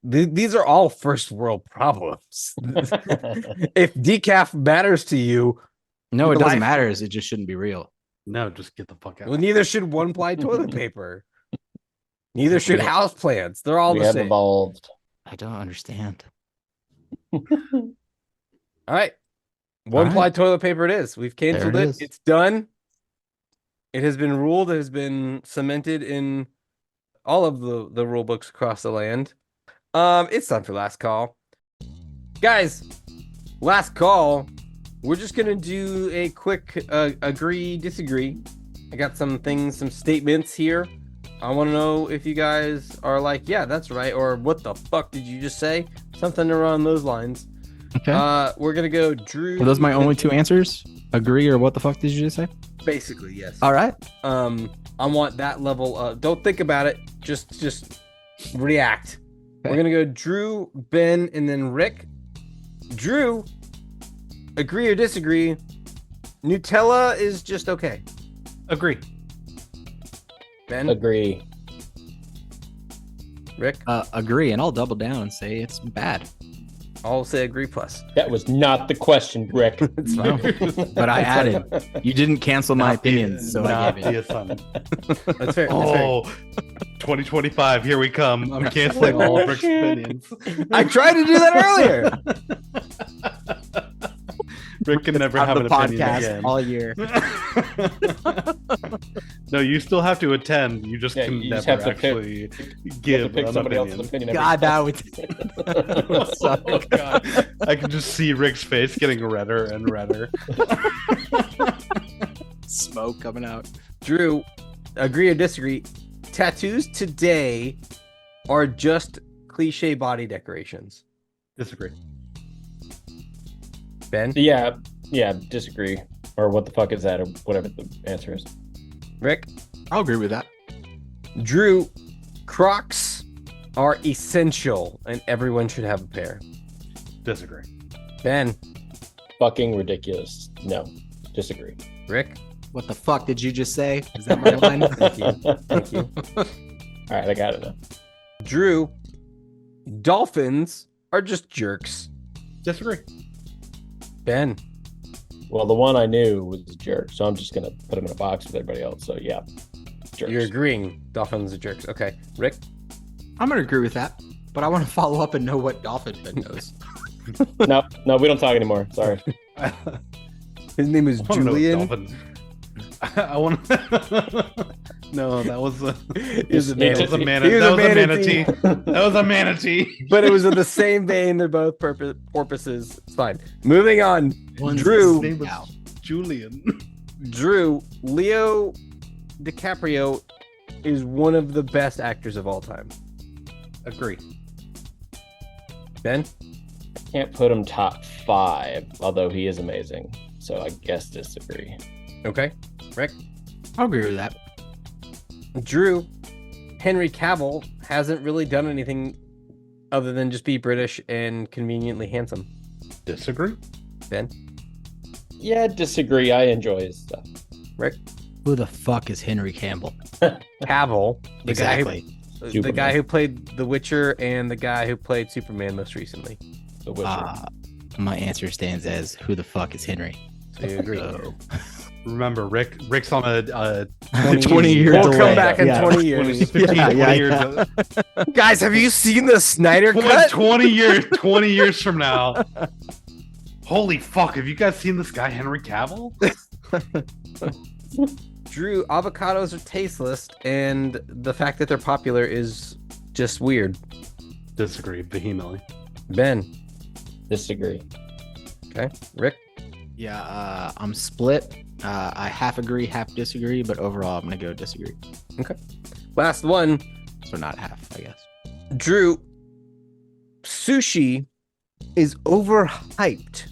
These are all first world problems. If decaf matters to you, No, Your it doesn't life- matter. It just shouldn't be real. No, just get the fuck out. well, neither should one ply toilet paper. Neither should house plants. They're all We the have same. evolved. I don't understand. All right. One All ply right. toilet paper it is. We've canceled There it it. is. It's done. It has been ruled. It has been cemented in all of the rule books across the land. It's time for last call. Guys, last call. We're just gonna do a quick agree, disagree. I got some statements here. I want to know if you guys are like, yeah, that's right, or what the fuck did you just say? Something around those lines. Okay. We're gonna go Drew. Are those my only two answers? Agree or what the fuck did you just say? Basically, yes. All right. I want that level. Don't think about it. Just react. Okay. We're gonna go Drew, Ben, and then Rick. Drew, agree or disagree? Nutella is just okay. Agree. Ben, Agree. Rick, Agree, and I'll double down and say it's bad. I'll say agree plus. That was not the question, Rick. It's fine. But I added. You didn't cancel my opinions, so I Not gave it. the assignment. That's fair. Oh, 2025, here we come. I'm canceling all of Rick's opinions. I tried to do that earlier. Rick can never Out have of an the opinion podcast again. all year. No, you still have to attend. You just Yeah, can you never just have to actually You have give to pick an somebody opinion. else's opinion. every God, that time. would suck. Oh, God. I can just see Rick's face getting redder and redder. Smoke coming out. Drew, agree or disagree? Tattoos today are just cliche body decorations. Disagree. Ben, Yeah, disagree. Or what the fuck is that? Or whatever the answer is. Rick, I'll agree with that. Drew, Crocs are essential and everyone should have a pair. Disagree. Ben, Fucking ridiculous. No, disagree. Rick, What the fuck did you just say? Is that my line? thank you. Thank you. All right, I got it now. Drew, dolphins are just jerks. Disagree. Ben, Well, the one I knew was a jerk, so I'm just gonna put him in a box with everybody else. So yeah, jerks. you're agreeing dolphins are jerks. Okay. Rick, I'm gonna agree with that, but I want to follow up and know what dolphin Ben knows. No, we don't talk anymore. Sorry. his name is I wanna know Julian. dolphin. I want to. No, that was a. He was a That was a manatee. He was That a was a manatee. manatee. That was a manatee. But it was in the same vein. They're both porpoises. It's fine. Moving on. One's Drew. His name was Now. Julian. Drew, Leo DiCaprio is one of the best actors of all time. Agree. Ben, Can't put him top 5, although he is amazing. So I guess disagree. okay. Rick, I'll agree with that. Drew, Henry Cavill hasn't really done anything other than just be British and conveniently handsome. Disagree. Ben, Yeah, disagree. I enjoy his stuff. Rick, Who the fuck is Henry Campbell? Cavill, the Exactly. the Superman. guy who played The Witcher and the guy who played Superman most recently. The Witcher. My answer stands as who the fuck is Henry? So you agree? So, Remember, Rick's on a 20-year We'll delay. come back in Yeah. 20 20, years. 15, Yeah, 20 yeah, years. yeah. Guys, have you seen the Snyder 20, cut? 20 years from now. Holy fuck, have you guys seen this guy, Henry Cavill? Drew, avocados are tasteless, and the fact that they're popular is just weird. Disagree vehemently. Ben, Disagree. okay. Rick, yeah, I'm split. I half agree, half disagree, but overall, I'm gonna go disagree. last one. So not half, I guess. Drew, sushi is overhyped.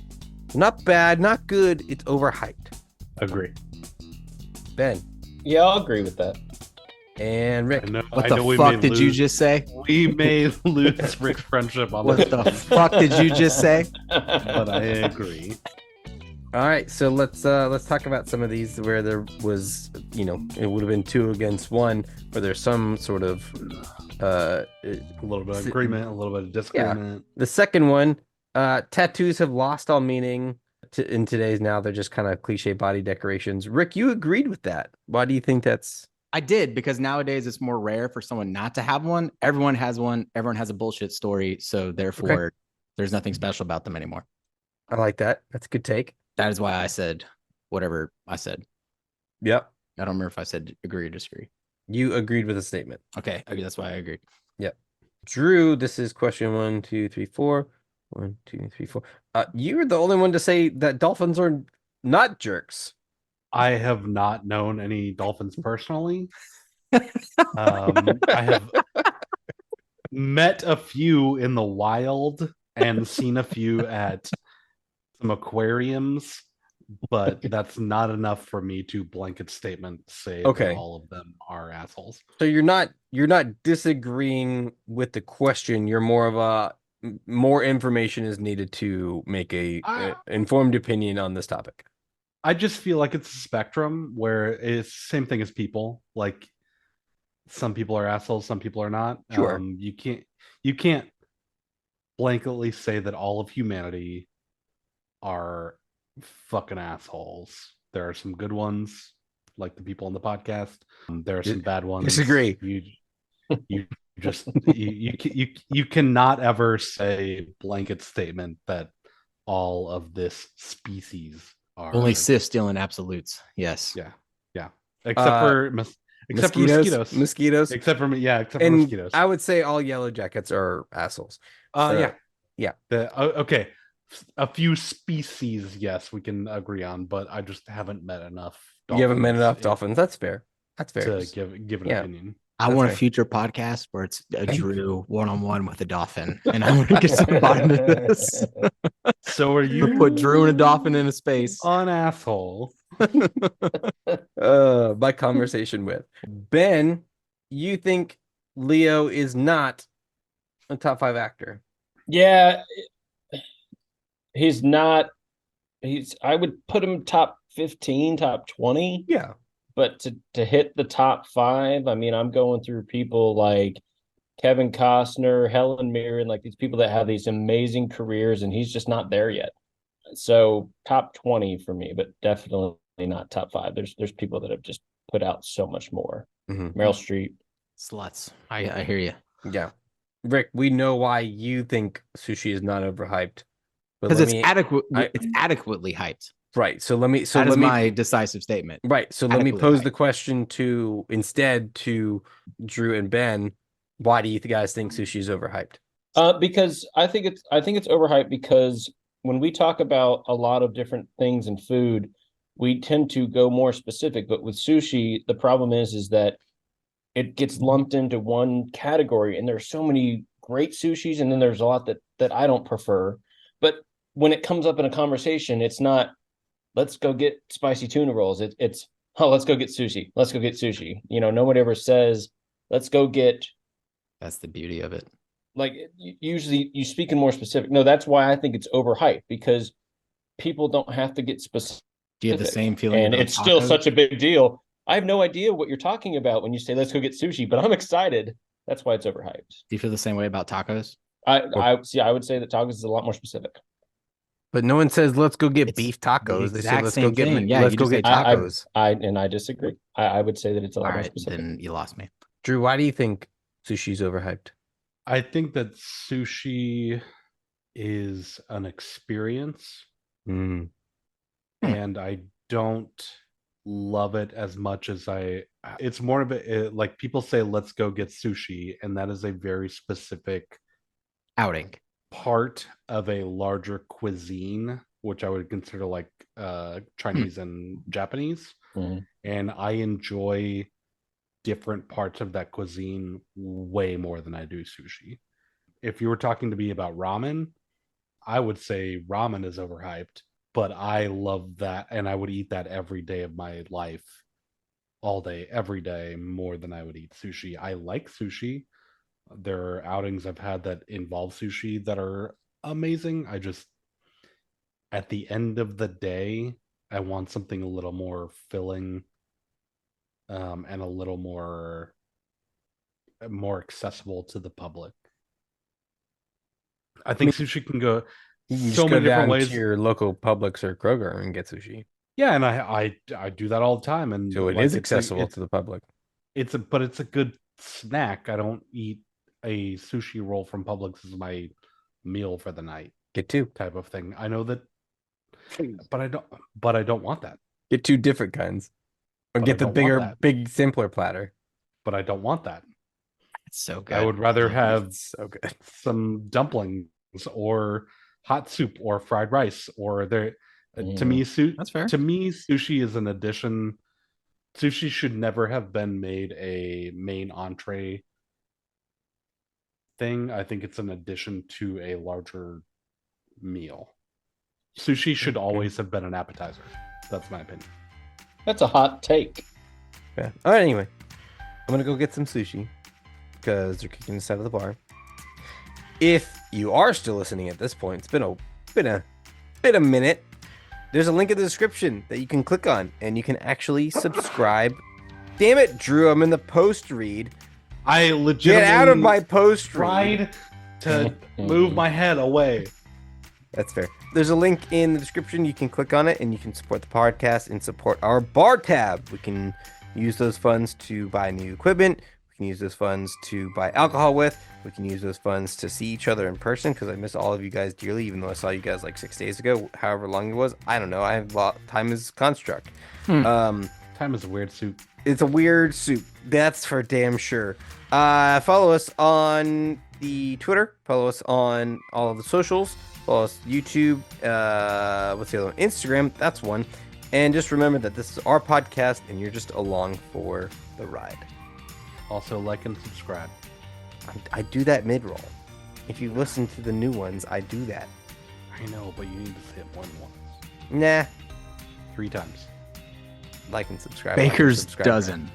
Not bad, not good. It's overhyped. Agree. Ben Yeah, I'll agree with that. and Rick. What the fuck did you just say? We may lose Rick's friendship on What this the one, fuck did you just say? but I agree. All right, so let's talk about some of these where there was, it would have been 2 against 1, where there's some sort of A little bit of agreement, a little bit of disagreement. The second one, tattoos have lost all meaning in today's now. They're just kind of cliche body decorations. Rick, you agreed with that. Why do you think that's? I did, because nowadays it's more rare for someone not to have one. Everyone has one. Everyone has a bullshit story. So therefore, there's nothing special about them anymore. I like that. That's a good take. That is why I said whatever I said. Yep. I don't remember if I said agree or disagree. You agreed with the statement. Okay. That's why I agreed. Yep. Drew, this is question 1, 2, 3, 4. 1, 2, 3, 4. You're the only one to say that dolphins are not jerks. I have not known any dolphins personally. I have met a few in the wild and seen a few at some aquariums, but that's not enough for me to blanket statement say that all of them are assholes. So you're not disagreeing with the question. You're more of a more information is needed to make a informed opinion on this topic. I just feel like it's a spectrum where it's the same thing as people. Like, some people are assholes, some people are not. Sure. You can't blanketly say that all of humanity are fucking assholes. There are some good ones, like the people on the podcast. There are some bad ones. Disagree. You just you cannot ever say blanket statement that all of this species are Only cis still in absolutes. Yes. Yeah. Except for mosquitoes. Mosquitoes. Except for mosquitoes. I would say all yellow jackets are assholes. Yeah. Okay. A few species, yes, we can agree on, but I just haven't met enough. You haven't met enough dolphins. That's fair. That's fair. To give an opinion. I want a future podcast where it's a Drew one-on-one with a dolphin, and I want to get some bottom to this. So are you? Put Drew and a dolphin in a space. An asshole. By conversation with Ben, you think Leo is not a top 5 actor? Yeah, he's not. I would put him top 15, top 20. Yeah. But to hit the top 5, I mean, I'm going through people like Kevin Costner, Helen Mirren, like these people that have these amazing careers, and he's just not there yet. So top 20 for me, but definitely not top 5. There's people that have just put out so much more. Mm-hmm. Meryl Streep. Sluts. I hear you. Yeah. Rick, we know why you think sushi is not overhyped. Because it's adequately hyped. Right. So let me. My decisive statement. Right. So let me pose the question to Drew and Ben. Why do you guys think sushi is overhyped? Because I think it's overhyped because when we talk about a lot of different things in food, we tend to go more specific. But with sushi, the problem is that it gets lumped into one category, and there's so many great sushis, and then there's a lot that I don't prefer. But when it comes up in a conversation, it's not, let's go get spicy tuna rolls. It's let's go get sushi. Let's go get sushi. No one ever says, let's go get. That's the beauty of it. Like, usually you speak in more specific. No, that's why I think it's overhyped, because people don't have to get specific. Do you have the same feeling? And it's still such a big deal. I have no idea what you're talking about when you say, let's go get sushi, but I'm excited. That's why it's overhyped. Do you feel the same way about tacos? I would say that tacos is a lot more specific. But no one says let's go get beef tacos. They say let's go get tacos. I disagree. I would say that it's a lot more specific. Then you lost me. Drew, why do you think sushi's overhyped? I think that sushi is an experience, and I don't love it as much as it's more of a, like, people say let's go get sushi, and that is a very specific outing, part of a larger cuisine, which I would consider like Chinese and Japanese. And I enjoy different parts of that cuisine way more than I do sushi. If you were talking to me about ramen, I would say ramen is overhyped, but I love that, and I would eat that every day of my life, all day, every day, more than I would eat sushi. I like sushi. There are outings I've had that involve sushi that are amazing. I at the end of the day, I want something a little more filling, and a little more accessible to the public. I think sushi can go You can so just go many different down ways. to your local Publix or Kroger and get sushi. Yeah, and I do that all the time, and So it like, is accessible to the public. but it's a good snack. I don't eat a sushi roll from Publix as my meal for the night Get two. type of thing. I know that, but I don't want that. Get two different kinds. Or But get I the don't want bigger, that. big, simpler platter. But I don't want that. It's so good. I would rather have So good. some dumplings or hot soup or fried rice or there. To me, That's fair. To me, sushi is an addition. Sushi should never have been made a main entree thing. I think it's an addition to a larger meal. Sushi should always have been an appetizer. That's my opinion. That's a hot take. Yeah. All right. Anyway, I'm gonna go get some sushi because they're kicking us out of the bar. If you are still listening at this point, it's been a minute. There's a link in the description that you can click on, and you can actually subscribe. Damn it, Drew! I'm in the post read. I legitimately Get out of my post read. tried to move my head away. That's fair. There's a link in the description. You can click on it, and you can support the podcast and support our bar tab. We can use those funds to buy new equipment. We can use those funds to buy alcohol with. We can use those funds to see each other in person because I miss all of you guys dearly, even though I saw you guys like 6 days ago, however long it was. I don't know. I have time is construct. Time is a weird soup. It's a weird soup. That's for damn sure. Follow us on the Twitter. Follow us on all of the socials. Follow us YouTube. What's the other one? Instagram. That's one. And just remember that this is our podcast, and you're just along for the ride. Also, like and subscribe. I do that mid-roll. If you listen to the new ones, I do that. I know, but you need to say it more than once. Nah. 3 times. Like and subscribe. Baker's Subscribe. dozen.